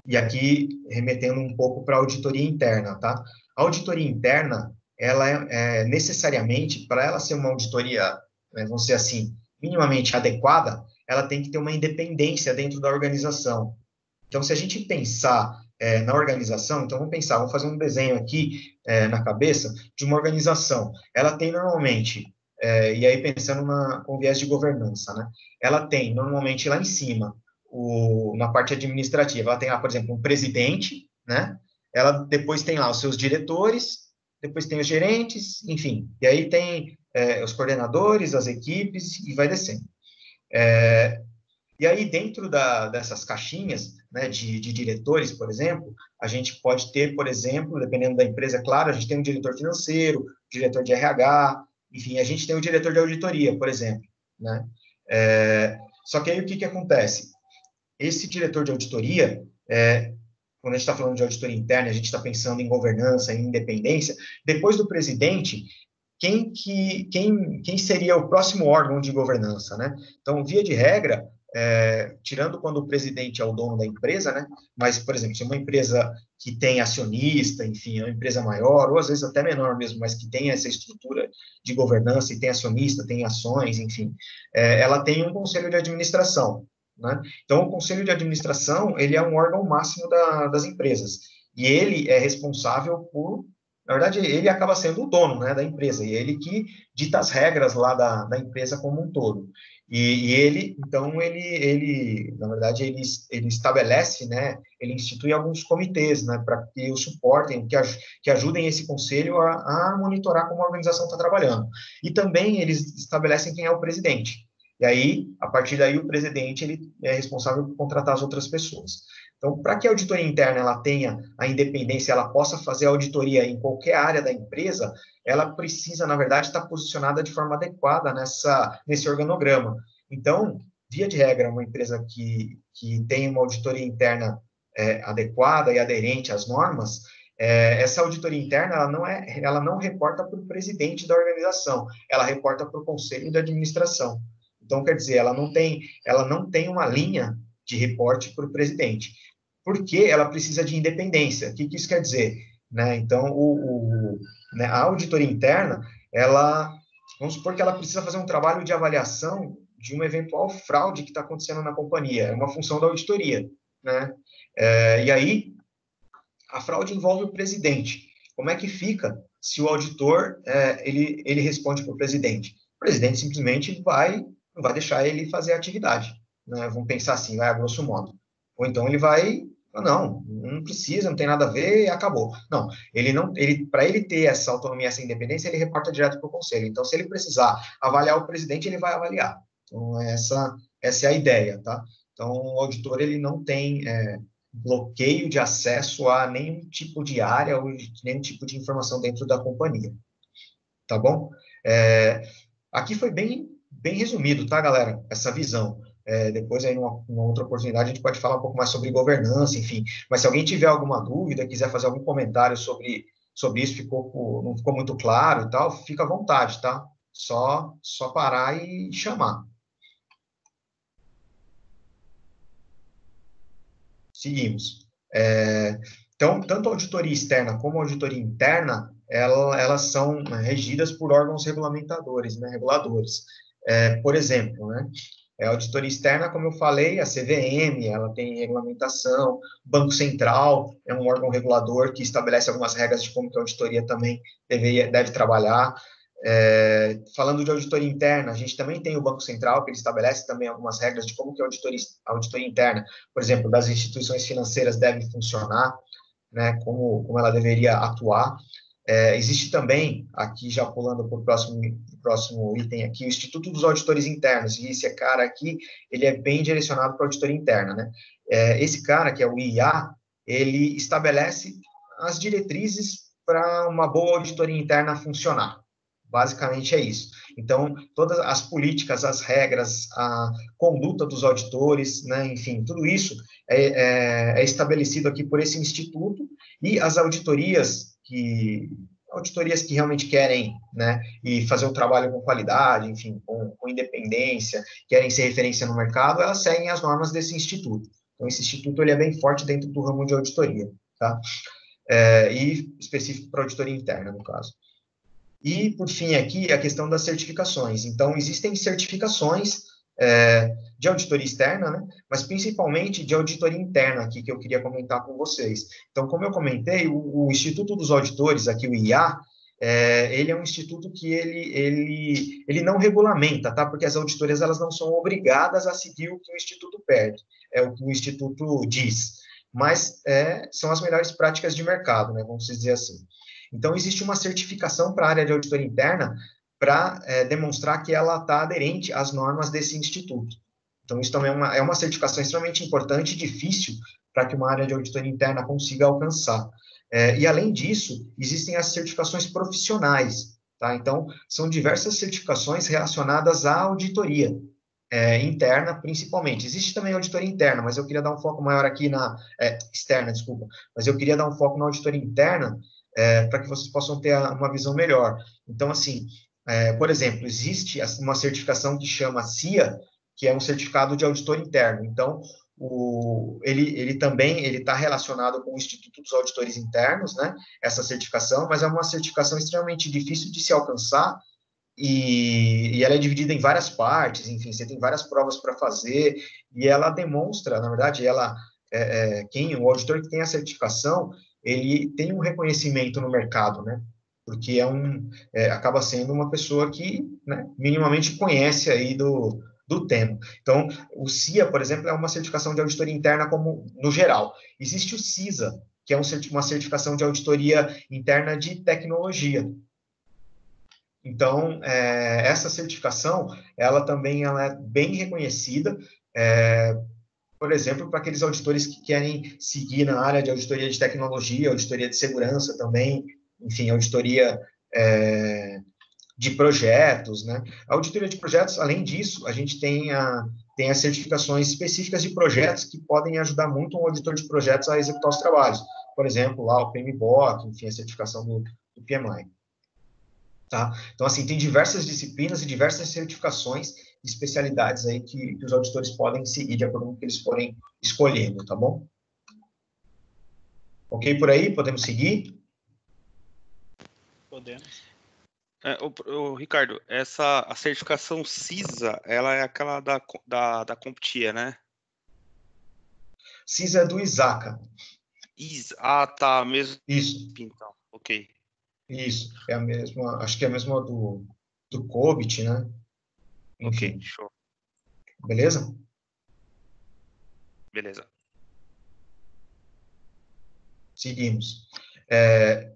e aqui remetendo um pouco para a auditoria interna, tá? A auditoria interna, ela necessariamente, para ela ser uma auditoria, vamos dizer assim, minimamente adequada, ela tem que ter uma independência dentro da organização. Então, se a gente pensar na organização, então vamos fazer um desenho aqui na cabeça de uma organização. Ela tem normalmente, e aí pensando com viés de governança, né? Ela tem normalmente lá em cima, na parte administrativa, ela tem lá, por exemplo, um presidente, né? Ela depois tem lá os seus diretores, depois tem os gerentes, enfim, e aí tem os coordenadores, as equipes, e vai descendo. E aí, dentro dessas caixinhas, né, de diretores, por exemplo, a gente pode ter, por exemplo, dependendo da empresa, é claro, a gente tem um diretor financeiro, diretor de RH, enfim, a gente tem o diretor de auditoria, por exemplo, né? Só que aí o que acontece? Esse diretor de auditoria, quando a gente está falando de auditoria interna, a gente está pensando em governança, em independência, depois do presidente, quem seria o próximo órgão de governança, né? Então, via de regra, tirando quando o presidente é o dono da empresa, né? Mas, por exemplo, se é uma empresa que tem acionista, enfim, é uma empresa maior, ou às vezes até menor mesmo, mas que tem essa estrutura de governança e tem acionista, tem ações, enfim, ela tem um conselho de administração, né? Então, o conselho de administração, ele é um órgão máximo das empresas, e ele é responsável por, na verdade, ele acaba sendo o dono, né, da empresa, e ele que dita as regras lá da empresa como um todo. E ele, então, na verdade, ele estabelece, né, ele institui alguns comitês, né, para que o suportem, que ajudem esse conselho a monitorar como a organização está trabalhando. E também eles estabelecem quem é o presidente. E aí, a partir daí, o presidente ele é responsável por contratar as outras pessoas. Então, para que a auditoria interna ela tenha a independência, ela possa fazer a auditoria em qualquer área da empresa, ela precisa, na verdade, estar posicionada de forma adequada nesse organograma. Então, via de regra, uma empresa que tem uma auditoria interna adequada e aderente às normas, essa auditoria interna ela não reporta para o presidente da organização, ela reporta para o conselho de administração. Então, quer dizer, ela não tem uma linha de reporte para o presidente, porque ela precisa de independência. O que isso quer dizer? Né? Então, né, a auditoria interna, vamos supor que ela precisa fazer um trabalho de avaliação de uma eventual fraude que está acontecendo na companhia, é uma função da auditoria, né? E aí, a fraude envolve o presidente. Como é que fica se o auditor, ele responde para o presidente? O presidente simplesmente não vai deixar ele fazer a atividade, né? Vamos pensar assim, vai a grosso modo. Ou então ele vai, não precisa, não tem nada a ver, e acabou. Não, para ele ter essa autonomia, essa independência, ele reporta direto para o conselho. Então, se ele precisar avaliar o presidente, ele vai avaliar. Então, essa é a ideia, tá? Então, o auditor, ele não tem bloqueio de acesso a nenhum tipo de área ou nenhum tipo de informação dentro da companhia. Tá bom? Aqui foi bem resumido, tá, galera? Essa visão. Depois, aí, numa outra oportunidade, a gente pode falar um pouco mais sobre governança, enfim. Mas se alguém tiver alguma dúvida, quiser fazer algum comentário sobre isso, não ficou muito claro e tal, fica à vontade, tá? Só parar e chamar. Seguimos. Então, tanto a auditoria externa como a auditoria interna, elas são regidas por órgãos regulamentadores, né, reguladores. Por exemplo, né, a auditoria externa, como eu falei, a CVM, ela tem regulamentação, o Banco Central é um órgão regulador que estabelece algumas regras de como que a auditoria também deve trabalhar. Falando de auditoria interna, a gente também tem o Banco Central, que ele estabelece também algumas regras de como que a auditoria interna, por exemplo, das instituições financeiras deve funcionar, né, como ela deveria atuar. Existe também, aqui já pulando para o próximo item aqui, o Instituto dos Auditores Internos, e esse cara aqui, ele é bem direcionado para a auditoria interna, né? Esse cara, que é o IA, ele estabelece as diretrizes para uma boa auditoria interna funcionar. Basicamente é isso. Então, todas as políticas, as regras, a conduta dos auditores, né, enfim, tudo isso é estabelecido aqui por esse instituto, e as auditorias que realmente querem, né, e fazer o trabalho com qualidade, enfim, com independência, querem ser referência no mercado, elas seguem as normas desse instituto. Então, esse instituto ele é bem forte dentro do ramo de auditoria, tá? E específico para auditoria interna, no caso. E, por fim, aqui, a questão das certificações. Então, existem certificações de auditoria externa, né? Mas principalmente de auditoria interna aqui, que eu queria comentar com vocês. Então, como eu comentei, o Instituto dos Auditores, aqui o IA, ele é um instituto que ele não regulamenta, tá? Porque as auditorias elas não são obrigadas a seguir o que o Instituto pede, o que o Instituto diz. Mas são as melhores práticas de mercado, né? Vamos dizer assim. Então, existe uma certificação para a área de auditoria interna para demonstrar que ela está aderente às normas desse instituto. Então, isso também é uma certificação extremamente importante e difícil para que uma área de auditoria interna consiga alcançar. E, além disso, existem as certificações profissionais, tá? Então, são diversas certificações relacionadas à auditoria interna, principalmente. Existe também auditoria interna, mas eu queria dar um foco maior aqui externa, desculpa, mas eu queria dar um foco na auditoria interna, para que vocês possam ter uma visão melhor. Então, assim, por exemplo, existe uma certificação que chama CIA, que é um certificado de auditor interno. Então, ele também está relacionado com o Instituto dos Auditores Internos, né, essa certificação, mas é uma certificação extremamente difícil de se alcançar, e ela é dividida em várias partes, enfim, você tem várias provas para fazer, e ela demonstra, na verdade, o auditor que tem a certificação, ele tem um reconhecimento no mercado, né? Porque acaba sendo uma pessoa que, né, minimamente conhece aí do tema. Então, o CIA, por exemplo, é uma certificação de auditoria interna no geral. Existe o CISA, que é uma certificação de auditoria interna de tecnologia. Então, essa certificação, ela é bem reconhecida, por exemplo, para aqueles auditores que querem seguir na área de auditoria de tecnologia, auditoria de segurança também, enfim, auditoria de projetos, né? A auditoria de projetos, além disso, a gente tem as certificações específicas de projetos que podem ajudar muito um auditor de projetos a executar os trabalhos. Por exemplo, lá o PMBOK, enfim, a certificação do PMI. Tá? Então, assim, tem diversas disciplinas e diversas certificações e especialidades aí que os auditores podem seguir de acordo com o que eles forem escolhendo, tá bom? Ok por aí? Podemos seguir? Podemos. Ricardo, a certificação CISA, ela é aquela da CompTIA, né? CISA é do ISACA. Tá, mesmo. Isso. Então, ok. Isso, é a mesma, acho que é a mesma do COBIT, né? Enfim. Ok, show. Beleza? Beleza. Seguimos.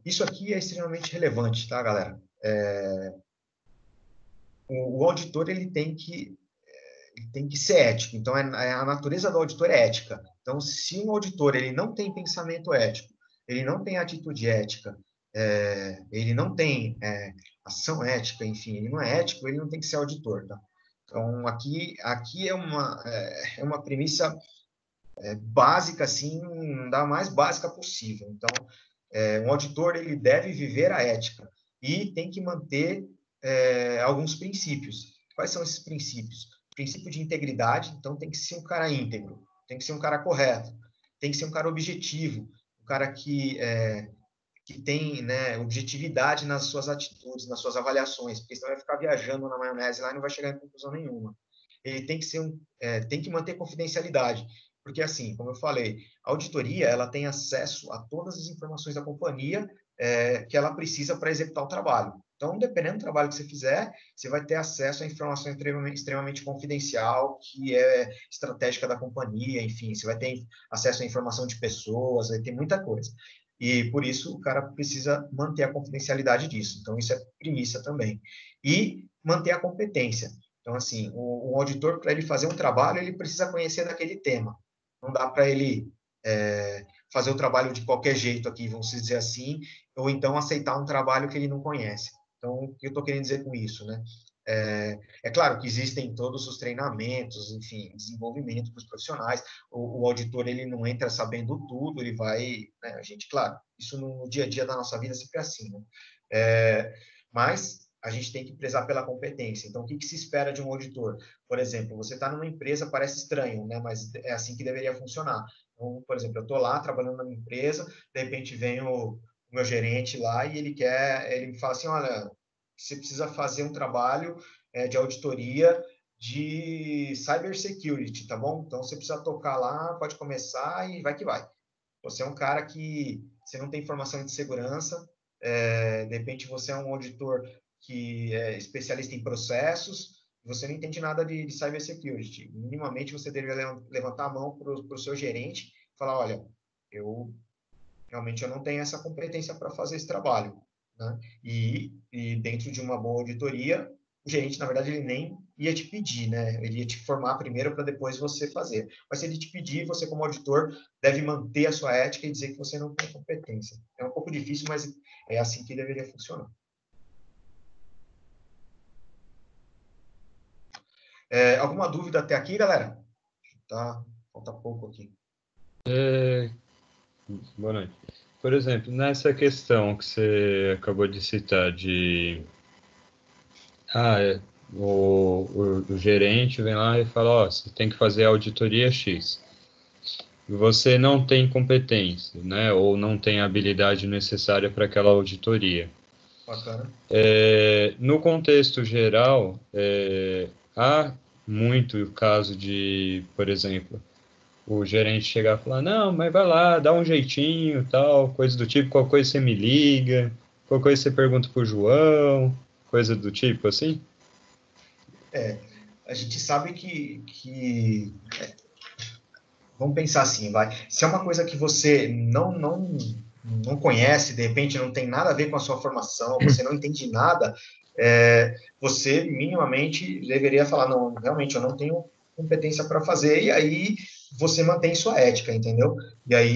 Isso aqui é extremamente relevante, tá, galera? O auditor, ele tem que ser ético. Então, a natureza do auditor é ética. Então, se um auditor ele não tem pensamento ético, ele não tem atitude ética, ele não tem ação ética, enfim, ele não é ético, ele não tem que ser auditor, tá? Então, aqui é uma premissa básica, assim, da mais básica possível. Então, um auditor, ele deve viver a ética e tem que manter alguns princípios. Quais são esses princípios? Princípio de integridade, então tem que ser um cara íntegro, tem que ser um cara correto, tem que ser um cara objetivo, um cara que tem, né, objetividade nas suas atitudes, nas suas avaliações, porque senão vai ficar viajando na maionese lá e não vai chegar em conclusão nenhuma. Ele tem que tem que manter confidencialidade, porque assim, como eu falei, a auditoria ela tem acesso a todas as informações da companhia que ela precisa para executar o trabalho. Então, dependendo do trabalho que você fizer, você vai ter acesso à informação extremamente confidencial, que é estratégica da companhia, enfim, você vai ter acesso à informação de pessoas, vai ter muita coisa. E, por isso, o cara precisa manter a confidencialidade disso. Então, isso é premissa também. E manter a competência. Então, assim, o auditor, para ele fazer um trabalho, ele precisa conhecer daquele tema. Não dá para ele fazer o trabalho de qualquer jeito aqui, vamos dizer assim, ou então aceitar um trabalho que ele não conhece. Então, o que eu estou querendo dizer com isso, né? É claro que existem todos os treinamentos, enfim, desenvolvimento para os profissionais. O auditor, ele não entra sabendo tudo, ele vai, né, a gente, claro, isso no dia a dia da nossa vida é sempre assim, né? Mas a gente tem que prezar pela competência. Então, o que se espera de um auditor? Por exemplo, você está numa empresa, parece estranho, né? Mas é assim que deveria funcionar. Então, por exemplo, eu estou lá trabalhando numa empresa, de repente vem o meu gerente lá e ele me fala assim, olha, você precisa fazer um trabalho de auditoria de cybersecurity, tá bom? Então, você precisa tocar lá, pode começar e vai que vai. Você é um cara que você não tem formação de segurança, de repente você é um auditor que é especialista em processos, você não entende nada de cybersecurity. Minimamente, você deveria levantar a mão para o seu gerente e falar, olha, realmente eu não tenho essa competência para fazer esse trabalho, né? E dentro de uma boa auditoria, o gerente, na verdade, ele nem ia te pedir, né? Ele ia te formar primeiro para depois você fazer. Mas se ele te pedir, você, como auditor, deve manter a sua ética e dizer que você não tem competência. É um pouco difícil, mas é assim que deveria funcionar. Alguma dúvida até aqui, galera? Falta pouco aqui. Boa noite. Por exemplo, nessa questão que você acabou de citar de o gerente vem lá e fala, ó, você tem que fazer a auditoria X. Você não tem competência, né, ou não tem a habilidade necessária para aquela auditoria. Bacana. No contexto geral, há muito o caso de, por exemplo, o gerente chegar e falar, não, mas vai lá, dá um jeitinho, tal, coisa do tipo, qualquer coisa você me liga, qualquer coisa você pergunta pro João, coisa do tipo, assim? A gente sabe vamos pensar assim, vai. Se é uma coisa que você não conhece, de repente não tem nada a ver com a sua formação, você não entende nada, você minimamente deveria falar, não, realmente eu não tenho competência para fazer, e aí você mantém sua ética, entendeu? E aí,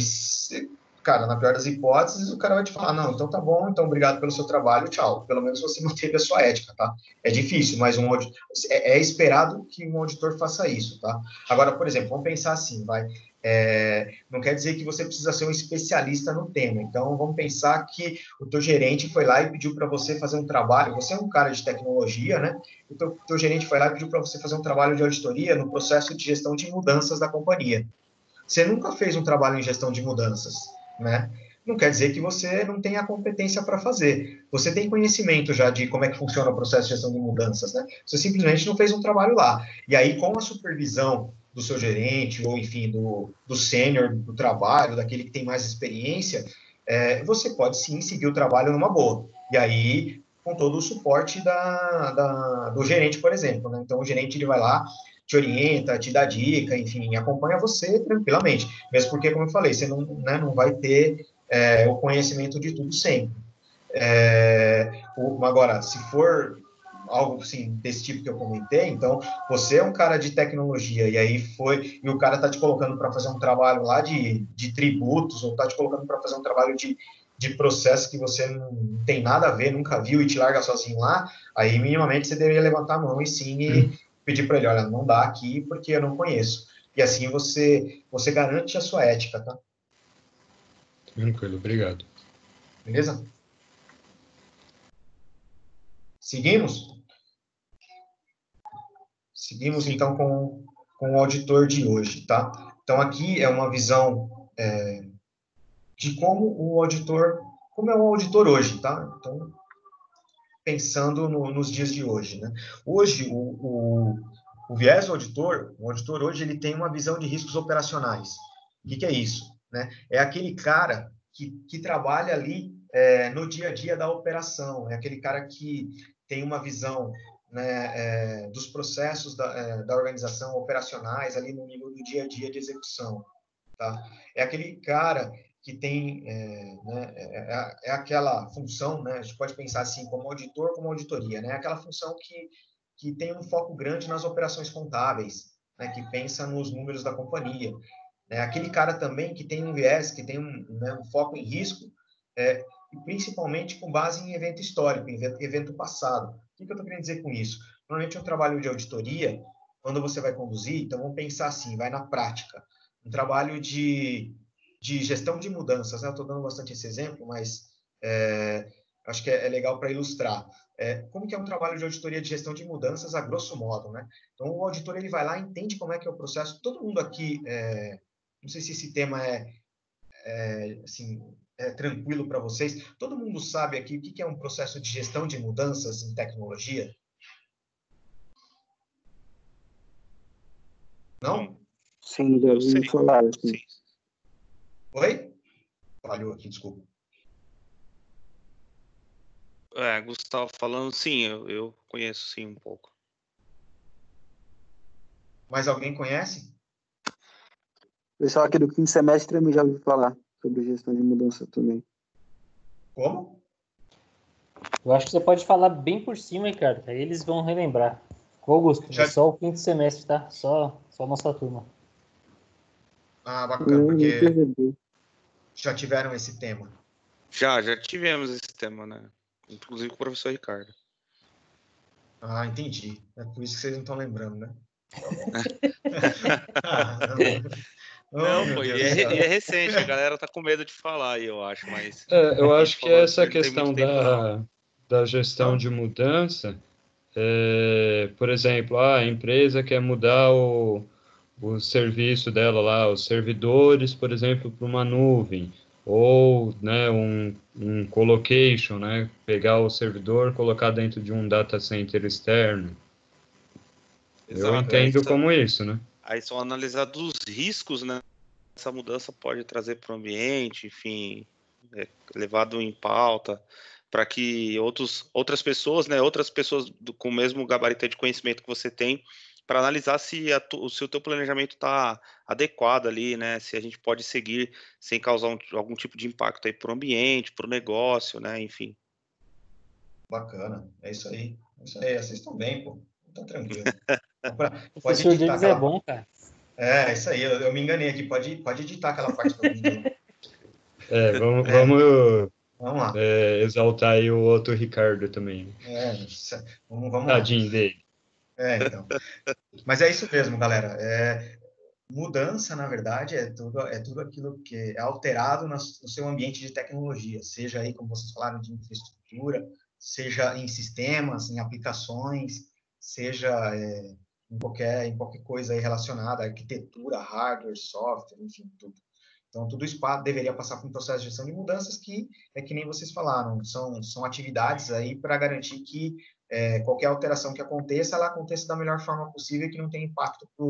cara, na pior das hipóteses, o cara vai te falar, não, então tá bom, então obrigado pelo seu trabalho, tchau. Pelo menos você manteve a sua ética, tá? É difícil, mas é esperado que um auditor faça isso, tá? Agora, por exemplo, vamos pensar assim, vai. Não quer dizer que você precisa ser um especialista no tema. Então, vamos pensar que o teu gerente foi lá e pediu para você fazer um trabalho. Você é um cara de tecnologia, né? O teu gerente foi lá e pediu para você fazer um trabalho de auditoria no processo de gestão de mudanças da companhia. Você nunca fez um trabalho em gestão de mudanças, né? Não quer dizer que você não tenha a competência para fazer. Você tem conhecimento já de como é que funciona o processo de gestão de mudanças, né? Você simplesmente não fez um trabalho lá. E aí, com a supervisão do seu gerente, ou enfim, do sênior do trabalho, daquele que tem mais experiência, você pode sim seguir o trabalho numa boa. E aí, com todo o suporte do gerente, por exemplo, né? Então, o gerente ele vai lá, te orienta, te dá dica, enfim, acompanha você tranquilamente. Mesmo porque, como eu falei, você não vai ter o conhecimento de tudo sempre. Agora, se for algo assim, desse tipo que eu comentei, então você é um cara de tecnologia e o cara tá te colocando para fazer um trabalho lá de tributos, ou tá te colocando para fazer um trabalho de processo que você não tem nada a ver, nunca viu e te larga sozinho lá, aí minimamente você deveria levantar a mão e sim pedir para ele, olha, não dá aqui porque eu não conheço. E assim você garante a sua ética, tá? Tranquilo, obrigado. Beleza? Seguimos? Seguimos, então, com o auditor de hoje, tá? Então, aqui é uma visão de como é um auditor hoje, tá? Então, pensando nos dias de hoje, né? Hoje, o viés do auditor, o auditor hoje, ele tem uma visão de riscos operacionais. O que é isso? Né? É aquele cara que trabalha ali no dia a dia da operação, é aquele cara que tem uma visão, né, dos processos da organização operacionais ali no nível do dia a dia de execução, tá? É aquele cara que tem, né, aquela função, né, a gente pode pensar assim, como auditor, como auditoria, né, aquela função que tem um foco grande nas operações contábeis, né, que pensa nos números da companhia, né, aquele cara também que tem um viés, que tem né, um foco em risco, e principalmente com base em evento histórico, em evento passado. O que eu estou querendo dizer com isso? Normalmente um trabalho de auditoria, quando você vai conduzir, então vamos pensar assim, vai na prática, um trabalho de gestão de mudanças, né? Eu estou dando bastante esse exemplo, mas acho que é legal para ilustrar. Como que é um trabalho de auditoria de gestão de mudanças, a grosso modo, né? Então, o auditor, ele vai lá, entende como é que é o processo. Todo mundo aqui, não sei se esse tema assim, tranquilo para vocês. Todo mundo sabe aqui o que é um processo de gestão de mudanças em tecnologia? Não? Sim, já ouvi falar. Assim. Sim. Oi? Falhou aqui, desculpa. Gustavo falando, sim, eu conheço sim um pouco. Mais alguém conhece? O pessoal aqui do quinto semestre também já ouviu falar sobre gestão de mudança também. Como? Eu acho que você pode falar bem por cima, Ricardo, aí eles vão relembrar. Ô, Augusto, é só o quinto semestre, tá? Só a nossa turma. Ah, bacana, porque já tiveram esse tema. Já tivemos esse tema, né? Inclusive com o professor Ricardo. Ah, entendi. É por isso que vocês não estão lembrando, né? Não, pô, e é recente, a galera tá com medo de falar aí, eu acho, mas... eu acho que essa não questão tem muito tempo, da gestão de mudança, por exemplo, a empresa quer mudar o serviço dela lá, os servidores, por exemplo, para uma nuvem, ou né, um colocation, né, pegar o servidor, colocar dentro de um data center externo. Exato, Eu entendo como isso, né? Aí são analisados os riscos, né? Essa mudança pode trazer para o ambiente, enfim, levado em pauta, para que outras pessoas, né, com o mesmo gabarito de conhecimento que você tem, para analisar se o teu planejamento está adequado ali, né, se a gente pode seguir sem causar algum tipo de impacto aí para o ambiente, para o negócio, né, enfim. Bacana, é isso aí. Vocês estão bem, pô. Tá tranquilo. O professor deles é bom, cara. É, isso aí, eu me enganei aqui. Pode editar aquela parte para mim. Vamos lá. Exaltar aí o outro Ricardo também. Vamos lá. Tadinho dele. Então. Mas é isso mesmo, galera. Mudança, na verdade, é tudo aquilo que é alterado no seu ambiente de tecnologia, seja aí, como vocês falaram, de infraestrutura, seja em sistemas, em aplicações, seja em qualquer coisa aí relacionada à arquitetura, hardware, software, enfim, tudo. Então, tudo isso deveria passar por um processo de gestão de mudanças que é que nem vocês falaram, são atividades aí para garantir que qualquer alteração que aconteça, ela aconteça da melhor forma possível e que não tenha impacto para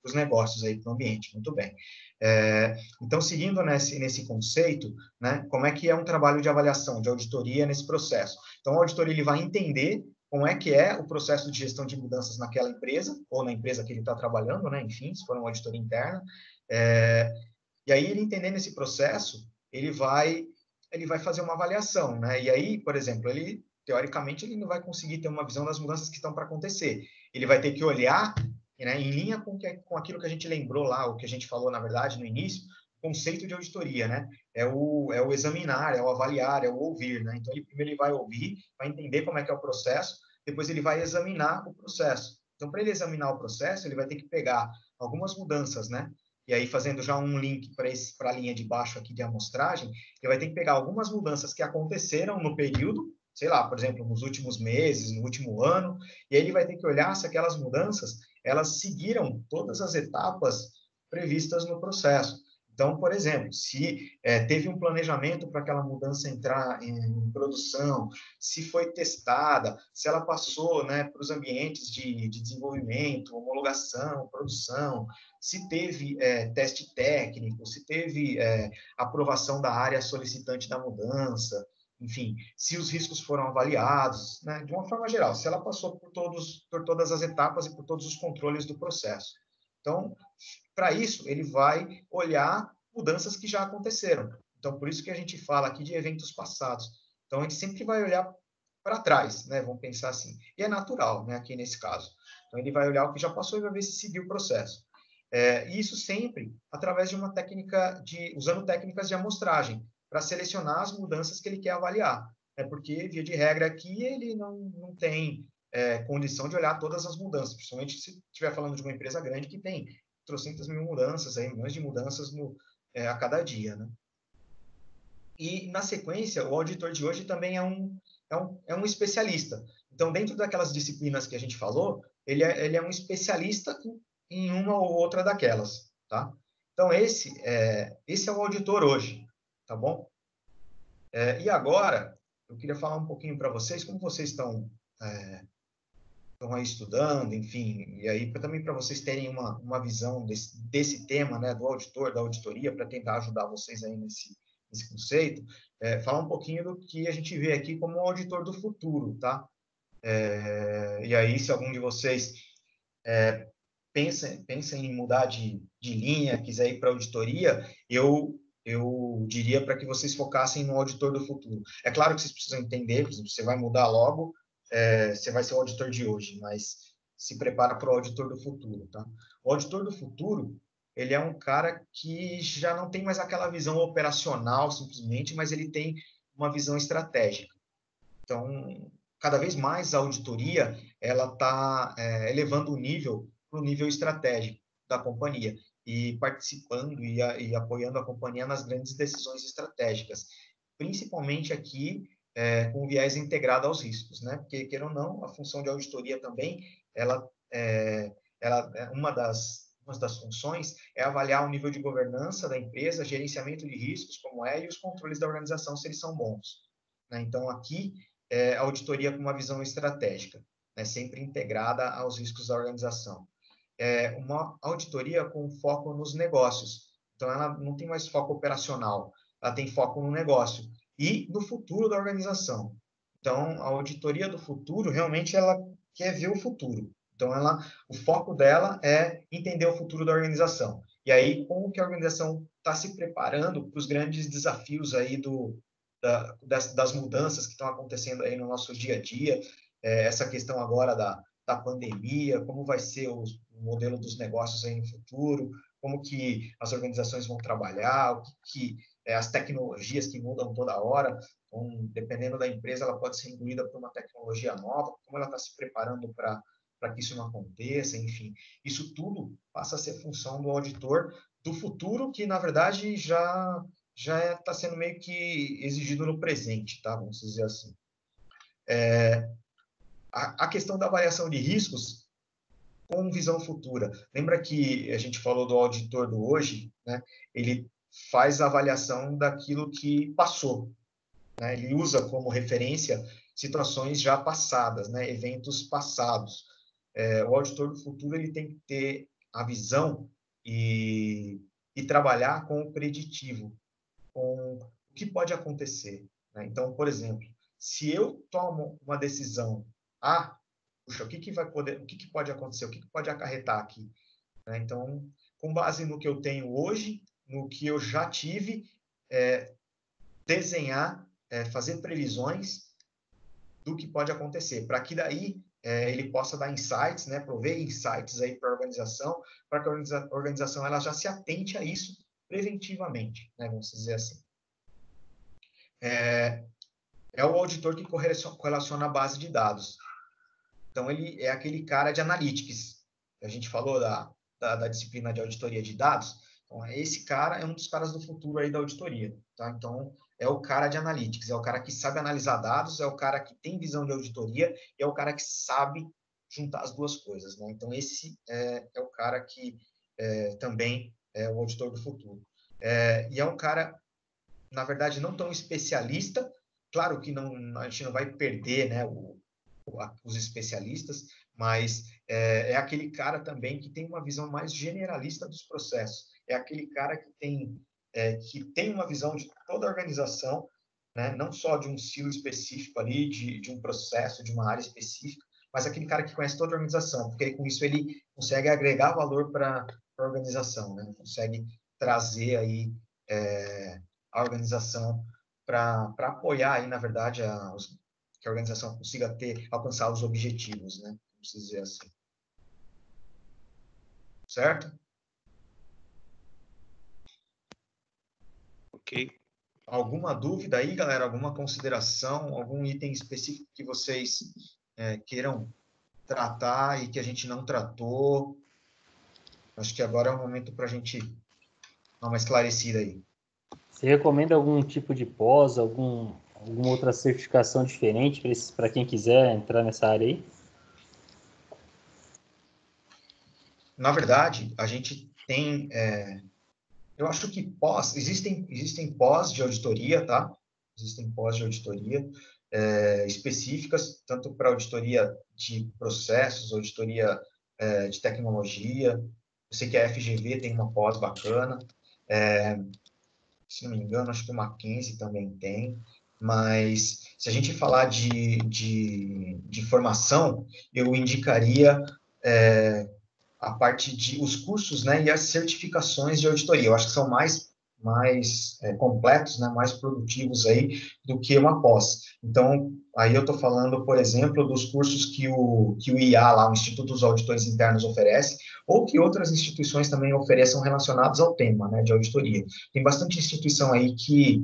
os negócios aí, para o ambiente. Muito bem. Então, seguindo nesse conceito, né, como é que é um trabalho de avaliação, de auditoria nesse processo? Então, o auditor ele vai entender como é que é o processo de gestão de mudanças naquela empresa, ou na empresa que ele está trabalhando, né, enfim, se for uma auditoria interna, e aí, ele entendendo esse processo, ele vai fazer uma avaliação, né? E aí, por exemplo, teoricamente, ele não vai conseguir ter uma visão das mudanças que estão para acontecer. Ele vai ter que olhar, né, em linha com aquilo que a gente lembrou lá, o que a gente falou, na verdade, no início, o conceito de auditoria, né? É o examinar, é o avaliar, é o ouvir, né? Então, primeiro ele vai ouvir, vai entender como é que é o processo, depois ele vai examinar o processo. Então, para ele examinar o processo, ele vai ter que pegar algumas mudanças, né? E aí, fazendo já um link para a linha de baixo aqui de amostragem, ele vai ter que pegar algumas mudanças que aconteceram no período, sei lá, por exemplo, nos últimos meses, no último ano, e aí ele vai ter que olhar se aquelas mudanças, elas seguiram todas as etapas previstas no processo. Então, por exemplo, se teve um planejamento para aquela mudança entrar em produção, se foi testada, se ela passou, né, para os ambientes de desenvolvimento, homologação, produção, se teve teste técnico, se teve aprovação da área solicitante da mudança, enfim, se os riscos foram avaliados, né, de uma forma geral, se ela passou por todas as etapas e por todos os controles do processo. Então, para isso, ele vai olhar mudanças que já aconteceram. Então, por isso que a gente fala aqui de eventos passados. Então, a gente sempre vai olhar para trás, né? Vamos pensar assim. E é natural, né? Aqui nesse caso. Então, ele vai olhar o que já passou e vai ver se seguiu o processo. E isso sempre através de uma técnica usando técnicas de amostragem para selecionar as mudanças que ele quer avaliar. Porque, via de regra, aqui ele não tem condição de olhar todas as mudanças, principalmente se estiver falando de uma empresa grande que tem trocentas mil mudanças, milhões de mudanças a cada dia, né? E, na sequência, o auditor de hoje também é um especialista. Então, dentro daquelas disciplinas que a gente falou, ele é um especialista em uma ou outra daquelas, tá? Então, esse é o auditor hoje, tá bom? E agora, eu queria falar um pouquinho para vocês, como vocês estão aí estudando, enfim, e aí também para vocês terem uma visão desse tema, né, do auditor, da auditoria, para tentar ajudar vocês aí nesse conceito, falar um pouquinho do que a gente vê aqui como o auditor do futuro, tá? E aí, se algum de vocês pensa em mudar de linha, quiser ir para auditoria, eu diria para que vocês focassem no auditor do futuro. É claro que vocês precisam entender, por exemplo, você vai mudar logo, você vai ser o auditor de hoje, mas se prepara para o auditor do futuro, tá? O auditor do futuro, ele é um cara que já não tem mais aquela visão operacional, simplesmente, mas ele tem uma visão estratégica. Então, cada vez mais a auditoria, ela está elevando o nível para o nível estratégico da companhia e participando e apoiando a companhia nas grandes decisões estratégicas, principalmente aqui com viés integrado aos riscos, né? Porque, queira ou não, a função de auditoria também, uma das funções é avaliar o nível de governança da empresa, gerenciamento de riscos, como e os controles da organização, se eles são bons, né? Então, aqui, a auditoria com uma visão estratégica, né? Sempre integrada aos riscos da organização. Uma auditoria com foco nos negócios. Então, ela não tem mais foco operacional, ela tem foco no negócio e no futuro da organização. Então, a auditoria do futuro, realmente, ela quer ver o futuro. Então, o foco dela é entender o futuro da organização. E aí, como que a organização está se preparando para os grandes desafios aí das mudanças que estão acontecendo aí no nosso dia a dia, essa questão agora da pandemia, como vai ser o modelo dos negócios aí no futuro, como que as organizações vão trabalhar, o que as tecnologias que mudam toda hora, então, dependendo da empresa, ela pode ser engolida por uma tecnologia nova, como ela está se preparando para que isso não aconteça, enfim. Isso tudo passa a ser função do auditor do futuro, que, na verdade, já está sendo meio que exigido no presente, tá? Vamos dizer assim. A questão da avaliação de riscos com visão futura. Lembra que a gente falou do auditor do hoje, né? Ele faz a avaliação daquilo que passou, né? Ele usa como referência situações já passadas, né? Eventos passados. O auditor do futuro, ele tem que ter a visão e trabalhar com o preditivo, com o que pode acontecer, né? Então, por exemplo, se eu tomo uma decisão, puxa, o que pode acontecer, o que pode acarretar aqui, né? Então, com base no que eu tenho hoje, no que eu já tive, desenhar, fazer previsões do que pode acontecer, para que daí ele possa dar insights, né, prover insights aí para a organização, para que a organização ela já se atente a isso preventivamente, né, vamos dizer assim. É o auditor que correlaciona a base de dados. Então, ele é aquele cara de analytics. A gente falou da disciplina de auditoria de dados. Então, esse cara é um dos caras do futuro aí da auditoria. Tá? Então, é o cara de analytics, é o cara que sabe analisar dados, é o cara que tem visão de auditoria e é o cara que sabe juntar as duas coisas, né? Então, esse é o cara que também é o auditor do futuro. E é um cara, na verdade, não tão especialista. Claro que a gente não vai perder, né, os especialistas, mas é aquele cara também que tem uma visão mais generalista dos processos. É aquele cara que tem uma visão de toda a organização, né? Não só de um silo específico ali, de um processo, de uma área específica, mas aquele cara que conhece toda a organização, porque com isso ele consegue agregar valor para a organização, né? Consegue trazer aí a organização para apoiar aí, na verdade, que a organização consiga alcançar os objetivos, né? Vamos dizer assim. Certo? Ok. Alguma dúvida aí, galera? Alguma consideração? Algum item específico que vocês queiram tratar e que a gente não tratou? Acho que agora é o momento para a gente dar uma esclarecida aí. Você recomenda algum tipo de pós, alguma outra certificação diferente para quem quiser entrar nessa área aí? Na verdade, a gente tem, eu acho que existem pós de auditoria, tá? Existem pós de auditoria específicas, tanto para auditoria de processos, auditoria de tecnologia. Eu sei que a FGV tem uma pós bacana. Se não me engano, acho que o Mackenzie também tem. Mas se a gente falar de formação, eu indicaria a parte de os cursos, né, e as certificações de auditoria. Eu acho que são mais completos, né, mais produtivos aí do que uma pós. Então, aí eu estou falando, por exemplo, dos cursos que o IA, lá, o Instituto dos Auditores Internos, oferece, ou que outras instituições também ofereçam relacionados ao tema, né, de auditoria. Tem bastante instituição aí que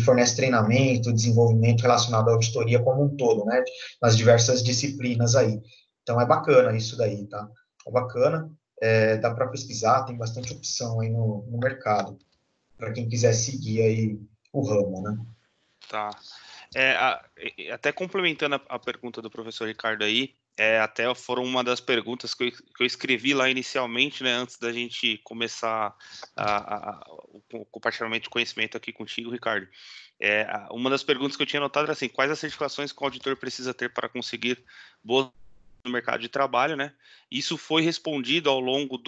fornece treinamento, desenvolvimento relacionado à auditoria como um todo, né, nas diversas disciplinas aí. Então, é bacana isso daí, tá? É bacana, dá para pesquisar, tem bastante opção aí no mercado, para quem quiser seguir aí o ramo, né? Tá. Até complementando a pergunta do professor Ricardo aí, até foram uma das perguntas que eu escrevi lá inicialmente, né, antes da gente começar o compartilhamento de conhecimento aqui contigo, Ricardo. Uma das perguntas que eu tinha anotado era assim: quais as certificações que o auditor precisa ter para conseguir boas no mercado de trabalho, né? Isso foi respondido ao longo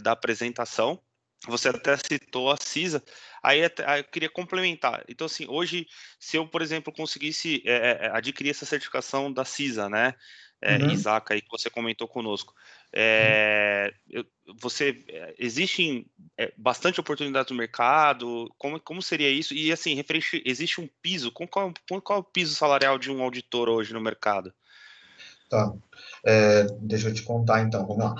da apresentação. Você até citou a CISA. Aí eu queria complementar. Então, assim, hoje, se eu, por exemplo, conseguisse adquirir essa certificação da CISA, né? Isaac, aí que você comentou conosco. Existem bastante oportunidades no mercado? Como seria isso? E, assim, existe um piso? Qual é o piso salarial de um auditor hoje no mercado? Tá. Deixa eu te contar, então. Vamos lá.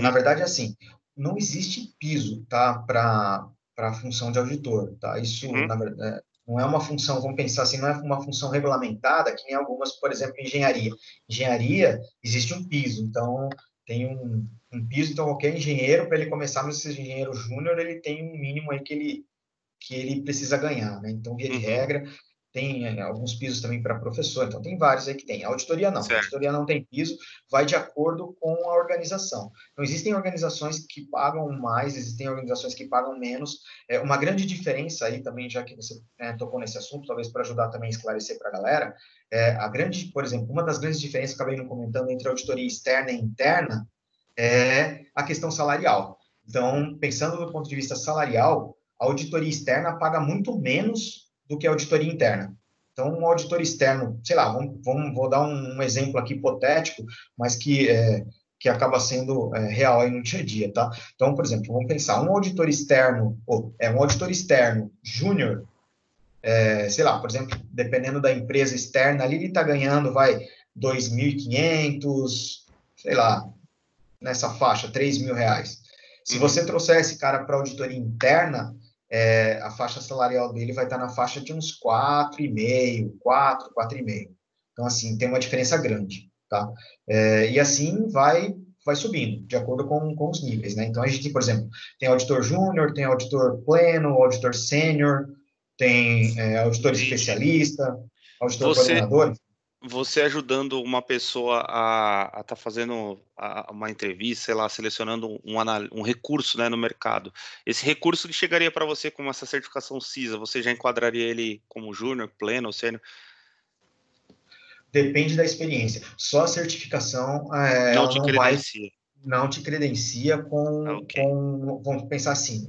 Na verdade, assim, não existe piso, tá, para a função de auditor, tá? Isso, na verdade, não é uma função, vamos pensar assim, não é uma função regulamentada, que nem algumas, por exemplo, engenharia. Engenharia, existe um piso, então tem um piso, então qualquer engenheiro, para ele começar no engenheiro júnior, ele tem um mínimo aí que ele precisa ganhar, né? Então, via de regra, tem alguns pisos também para professor, então tem vários aí que tem. A auditoria não. A auditoria não tem piso, vai de acordo com a organização. Então, existem organizações que pagam mais, existem organizações que pagam menos. Uma grande diferença aí também, já que você tocou nesse assunto, talvez para ajudar também a esclarecer para a galera, por exemplo, uma das grandes diferenças que acabei não comentando entre auditoria externa e interna é a questão salarial. Então, pensando do ponto de vista salarial, a auditoria externa paga muito menos do que a auditoria interna. Então, um auditor externo, sei lá, vou dar um exemplo aqui hipotético, mas que acaba sendo real aí no dia a dia, tá? Então, por exemplo, vamos pensar, um auditor externo júnior, sei lá, por exemplo, dependendo da empresa externa, ali ele está ganhando, vai, 2.500, sei lá, nessa faixa, R$3.000. Se você trouxer esse cara para auditoria interna, a faixa salarial dele vai estar na faixa de uns 4,5. Então, assim, tem uma diferença grande, tá? E assim vai subindo, de acordo com os níveis, né? Então, a gente, por exemplo, tem auditor júnior, tem auditor pleno, auditor sênior, tem auditor especialista, auditor coordenador. Você ajudando uma pessoa a estar fazendo uma entrevista, sei lá, selecionando um recurso, né, no mercado. Esse recurso que chegaria para você com essa certificação CISA, você já enquadraria ele como júnior, pleno ou sênior? Depende da experiência. Só a certificação não te credencia com vamos pensar assim,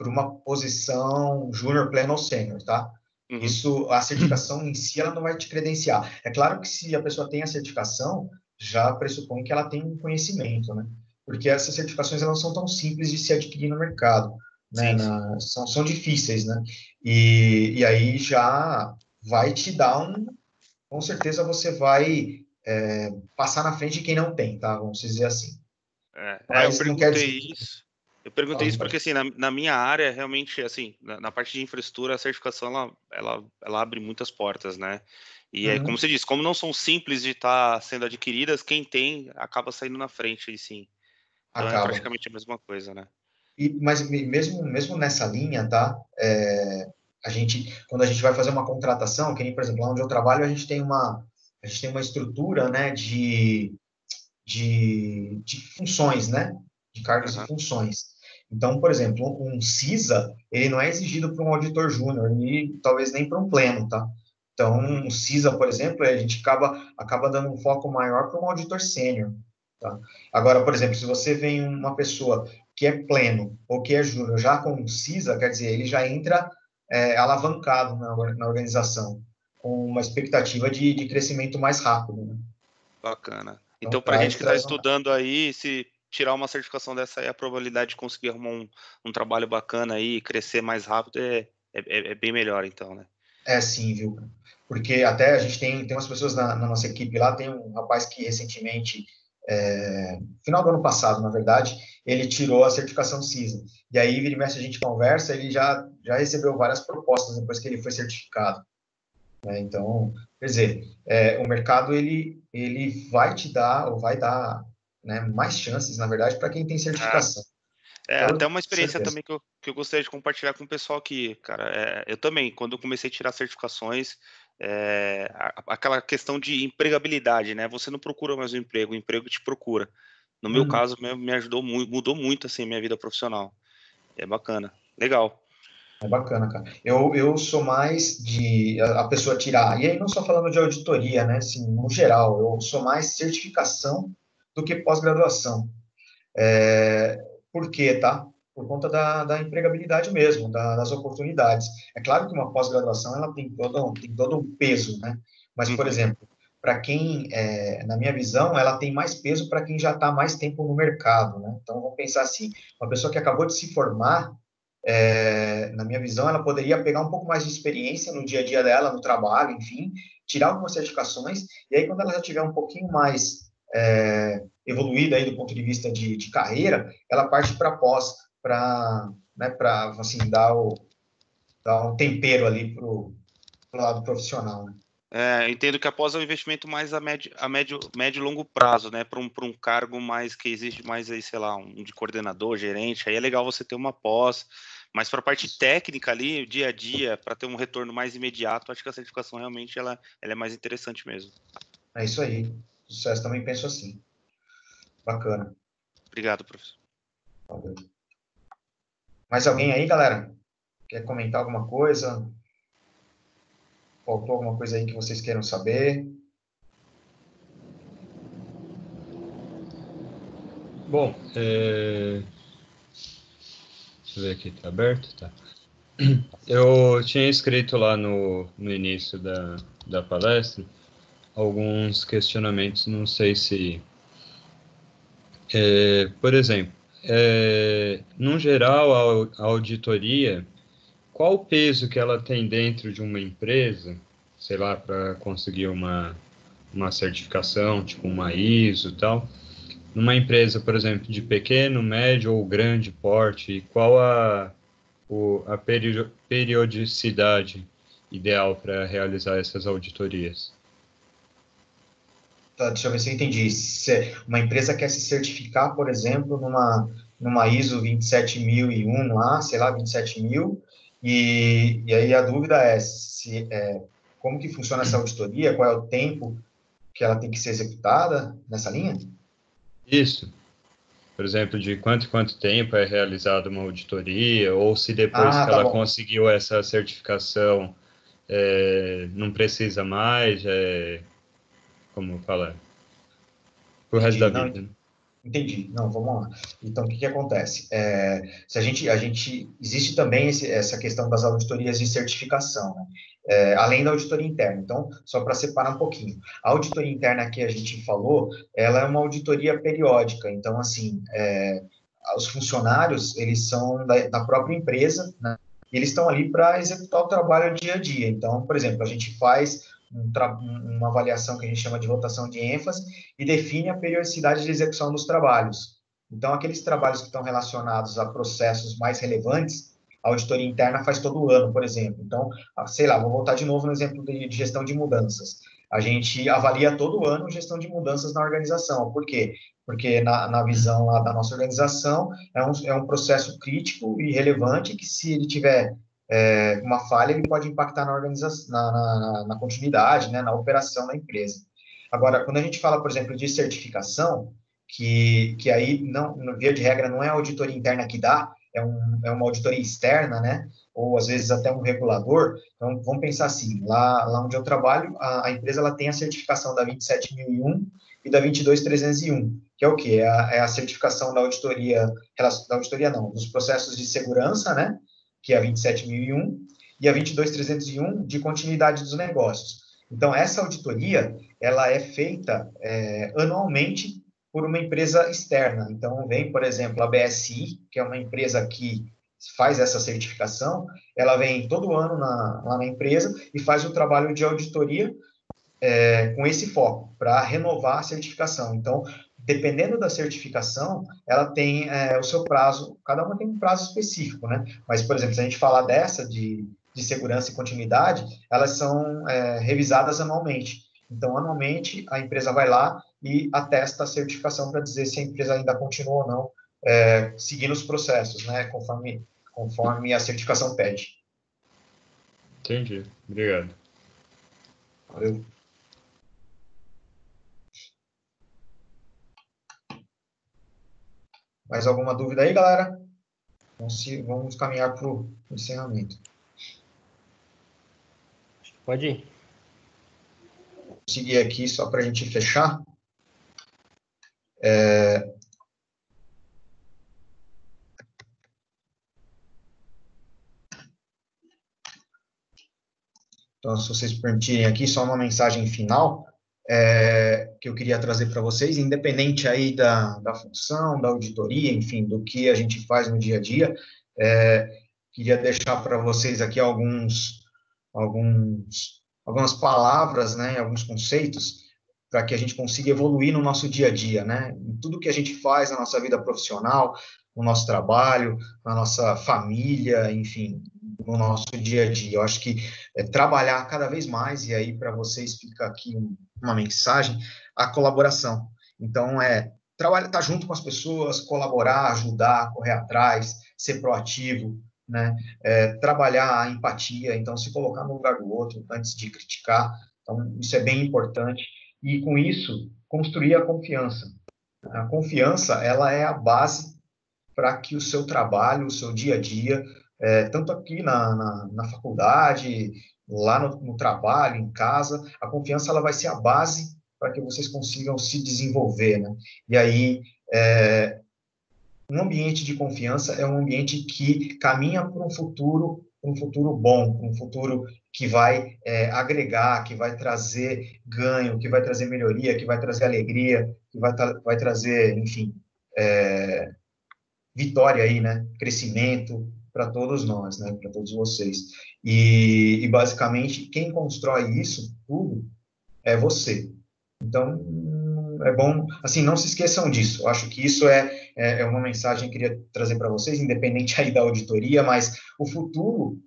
por uma posição júnior, pleno ou sênior, tá? Uhum. Isso, a certificação em si, ela não vai te credenciar. É claro que se a pessoa tem a certificação, já pressupõe que ela tem um conhecimento, né? Porque essas certificações, elas não são tão simples de se adquirir no mercado, né? Sim. São difíceis, né? E aí já vai te dar com certeza você vai passar na frente de quem não tem, tá? Vamos dizer assim. Eu Mas não quer dizer perguntei isso. Eu perguntei isso porque, assim, na minha área, realmente, assim, na parte de infraestrutura, a certificação, ela abre muitas portas, né? E é como você disse, como não são simples de estar sendo adquiridas, quem tem acaba saindo na frente, aí sim. Então é acaba. praticamente a mesma coisa, né? Mas mesmo nessa linha, tá? Quando a gente vai fazer uma contratação, que nem, por exemplo, lá onde eu trabalho, a gente tem uma estrutura, né, de funções, né, de cargos e funções. Então, por exemplo, um CISA, ele não é exigido para um auditor júnior e talvez nem para um pleno, tá? Então, um CISA, por exemplo, a gente acaba dando um foco maior para um auditor sênior, tá? Agora, por exemplo, se você vem uma pessoa que é pleno ou que é júnior já com um CISA, quer dizer, ele já entra alavancado na organização, com uma expectativa de crescimento mais rápido, né? Bacana. Então, Então, para a gente que está traz estudando aí, se tirar uma certificação dessa aí, a probabilidade de conseguir arrumar um trabalho bacana aí, crescer mais rápido é bem melhor, então, né? Sim, viu? Porque até a gente tem umas pessoas na nossa equipe lá, tem um rapaz que recentemente, final do ano passado, na verdade, ele tirou a certificação CISA. E aí, vira e mexe, a gente conversa, ele já recebeu várias propostas depois que ele foi certificado, né? Então, quer dizer, o mercado, ele vai te dar, ou vai dar, né, mais chances, na verdade, para quem tem certificação. Até uma experiência Certeza. também que eu gostaria de compartilhar com o pessoal aqui, cara. Eu também, quando eu comecei a tirar certificações, aquela questão de empregabilidade, né? Você não procura mais um emprego, o emprego te procura. No meu caso, me ajudou muito, mudou muito, assim, minha vida profissional. É bacana. Legal. É bacana, cara. Eu sou mais de a pessoa tirar, e aí não só falando de auditoria, né? Assim, no geral, eu sou mais certificação do que pós-graduação. Por quê, tá? Por conta da empregabilidade mesmo, das oportunidades. É claro que uma pós-graduação ela tem todo um peso, né? Mas, por exemplo, para quem, na minha visão, ela tem mais peso para quem já está mais tempo no mercado, né? Então, vamos pensar assim, uma pessoa que acabou de se formar, na minha visão, ela poderia pegar um pouco mais de experiência no dia a dia dela, no trabalho, enfim, tirar algumas certificações, e aí quando ela já tiver um pouquinho mais evoluída aí do ponto de vista de carreira, ela parte para pós, para, né, assim, dar um tempero ali pro lado profissional, né? Entendo que após é um investimento mais a médio e longo prazo, né? Para um cargo mais que exige mais aí, sei lá, um de coordenador, gerente, aí é legal você ter uma pós, mas para a parte técnica ali, dia a dia, para ter um retorno mais imediato, acho que a certificação realmente ela é mais interessante mesmo. É isso aí. Sucesso, também penso assim. Bacana. Obrigado, professor. Valeu. Mais alguém aí, galera? Quer comentar alguma coisa? Faltou alguma coisa aí que vocês queiram saber? Bom, deixa eu ver aqui, tá aberto? Tá. Eu tinha escrito lá no início da palestra alguns questionamentos, não sei se... por exemplo, no geral, a auditoria, qual o peso que ela tem dentro de uma empresa, sei lá, para conseguir uma certificação, tipo uma ISO e tal, numa empresa, por exemplo, de pequeno, médio ou grande porte, qual a periodicidade ideal para realizar essas auditorias? Tá, deixa eu ver se eu entendi. Se uma empresa quer se certificar, por exemplo, numa ISO 27001 lá, sei lá, 27000, e aí a dúvida é como que funciona essa auditoria, qual é o tempo que ela tem que ser executada nessa linha? Isso. Por exemplo, de quanto em quanto tempo é realizada uma auditoria, ou se depois que Tá ela bom. conseguiu essa certificação, não precisa mais, como falar, pro resto da Não, vida, né? Entendi. Não, vamos lá. Então, o que acontece? Se existe também essa questão das auditorias de certificação, né? Além da auditoria interna. Então, só para separar um pouquinho. A auditoria interna que a gente falou, ela é uma auditoria periódica. Então, assim, os funcionários, eles são da própria empresa, né? E eles estão ali para executar o trabalho dia a dia. Então, por exemplo, a gente faz uma avaliação que a gente chama de rotação de ênfase e define a periodicidade de execução dos trabalhos. Então, aqueles trabalhos que estão relacionados a processos mais relevantes, a auditoria interna faz todo ano, por exemplo. Então, sei lá, vou voltar de novo no exemplo de gestão de mudanças. A gente avalia todo ano gestão de mudanças na organização. Por quê? Porque na visão lá da nossa organização é um processo crítico e relevante que, se ele tiver uma falha, ele pode impactar na organização, na continuidade, né, na operação da empresa. Agora, quando a gente fala, por exemplo, de certificação, que aí, não, via de regra, não é a auditoria interna que dá, é uma auditoria externa, né, ou às vezes até um regulador. Então, vamos pensar assim, lá onde eu trabalho, a empresa ela tem a certificação da 27001 e da 22301, que é o quê? É a certificação da auditoria não, dos processos de segurança, né, que é a 27001, e a 22301 de continuidade dos negócios. Então, essa auditoria, ela é feita anualmente por uma empresa externa. Então, vem, por exemplo, a BSI, que é uma empresa que faz essa certificação, ela vem todo ano lá na empresa e faz o trabalho de auditoria com esse foco, para renovar a certificação. Então, dependendo da certificação, ela tem o seu prazo, cada uma tem um prazo específico, né? Mas, por exemplo, se a gente falar dessa de segurança e continuidade, elas são revisadas anualmente. Então, anualmente, a empresa vai lá e atesta a certificação para dizer se a empresa ainda continua ou não seguindo os processos, né? Conforme a certificação pede. Entendi. Obrigado. Valeu. Mais alguma dúvida aí, galera? Vamos caminhar para o encerramento. Pode ir. Vou seguir aqui só para a gente fechar. Então, se vocês permitirem aqui, só uma mensagem final que eu queria trazer para vocês, independente aí da função, da auditoria, enfim, do que a gente faz no dia a dia, queria deixar para vocês aqui algumas palavras, né, alguns conceitos, para que a gente consiga evoluir no nosso dia a dia, né, em tudo que a gente faz na nossa vida profissional, no nosso trabalho, na nossa família, enfim, no nosso dia a dia. Eu acho que trabalhar cada vez mais, e aí para vocês fica aqui uma mensagem, a colaboração. Então, trabalhar, estar junto com as pessoas, colaborar, ajudar, correr atrás, ser proativo, né? Trabalhar a empatia, então se colocar no lugar do outro antes de criticar. Então, isso é bem importante. E, com isso, construir a confiança. A confiança, ela é a base para que o seu trabalho, o seu dia a dia, tanto aqui na faculdade, lá no trabalho, em casa, a confiança ela vai ser a base para que vocês consigam se desenvolver, né? E aí, um ambiente de confiança é um ambiente que caminha para um futuro bom, um futuro que vai agregar, que vai trazer ganho, que vai trazer melhoria, que vai trazer alegria, que vai trazer, enfim, vitória aí, né? Crescimento para todos nós, né? Para todos vocês. E basicamente, quem constrói isso tudo é você. Então, é bom, assim, não se esqueçam disso. Eu acho que isso é uma mensagem que eu queria trazer para vocês, independente aí da auditoria, mas o futuro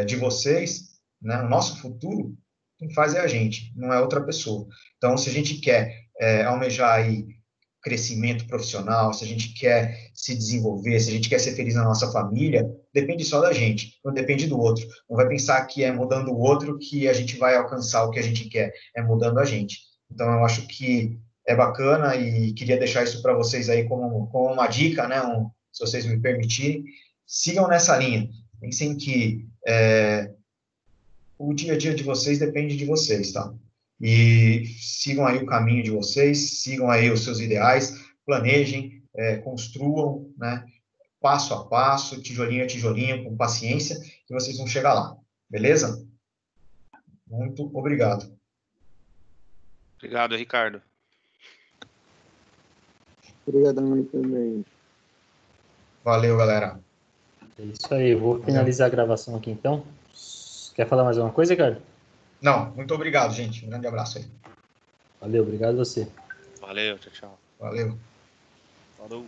de vocês, né? O nosso futuro, quem faz é a gente, não é outra pessoa. Então, se a gente quer almejar aí crescimento profissional, se a gente quer se desenvolver, se a gente quer ser feliz na nossa família, depende só da gente, não depende do outro. Não vai pensar que é mudando o outro que a gente vai alcançar o que a gente quer, é mudando a gente. Então, eu acho que é bacana e queria deixar isso para vocês aí como uma dica, né? Se vocês me permitirem, sigam nessa linha. Pensem que o dia a dia de vocês depende de vocês, tá? E sigam aí o caminho de vocês, sigam aí os seus ideais, planejem, construam, né? Passo a passo, tijolinho a tijolinho, com paciência, que vocês vão chegar lá. Beleza? Muito obrigado. Obrigado, Ricardo. Obrigadão também. Valeu, galera. É isso aí, eu vou finalizar a gravação aqui então. Quer falar mais alguma coisa, cara? Não, muito obrigado, gente. Um grande abraço aí. Valeu, obrigado a você. Valeu, tchau, tchau. Valeu. Falou.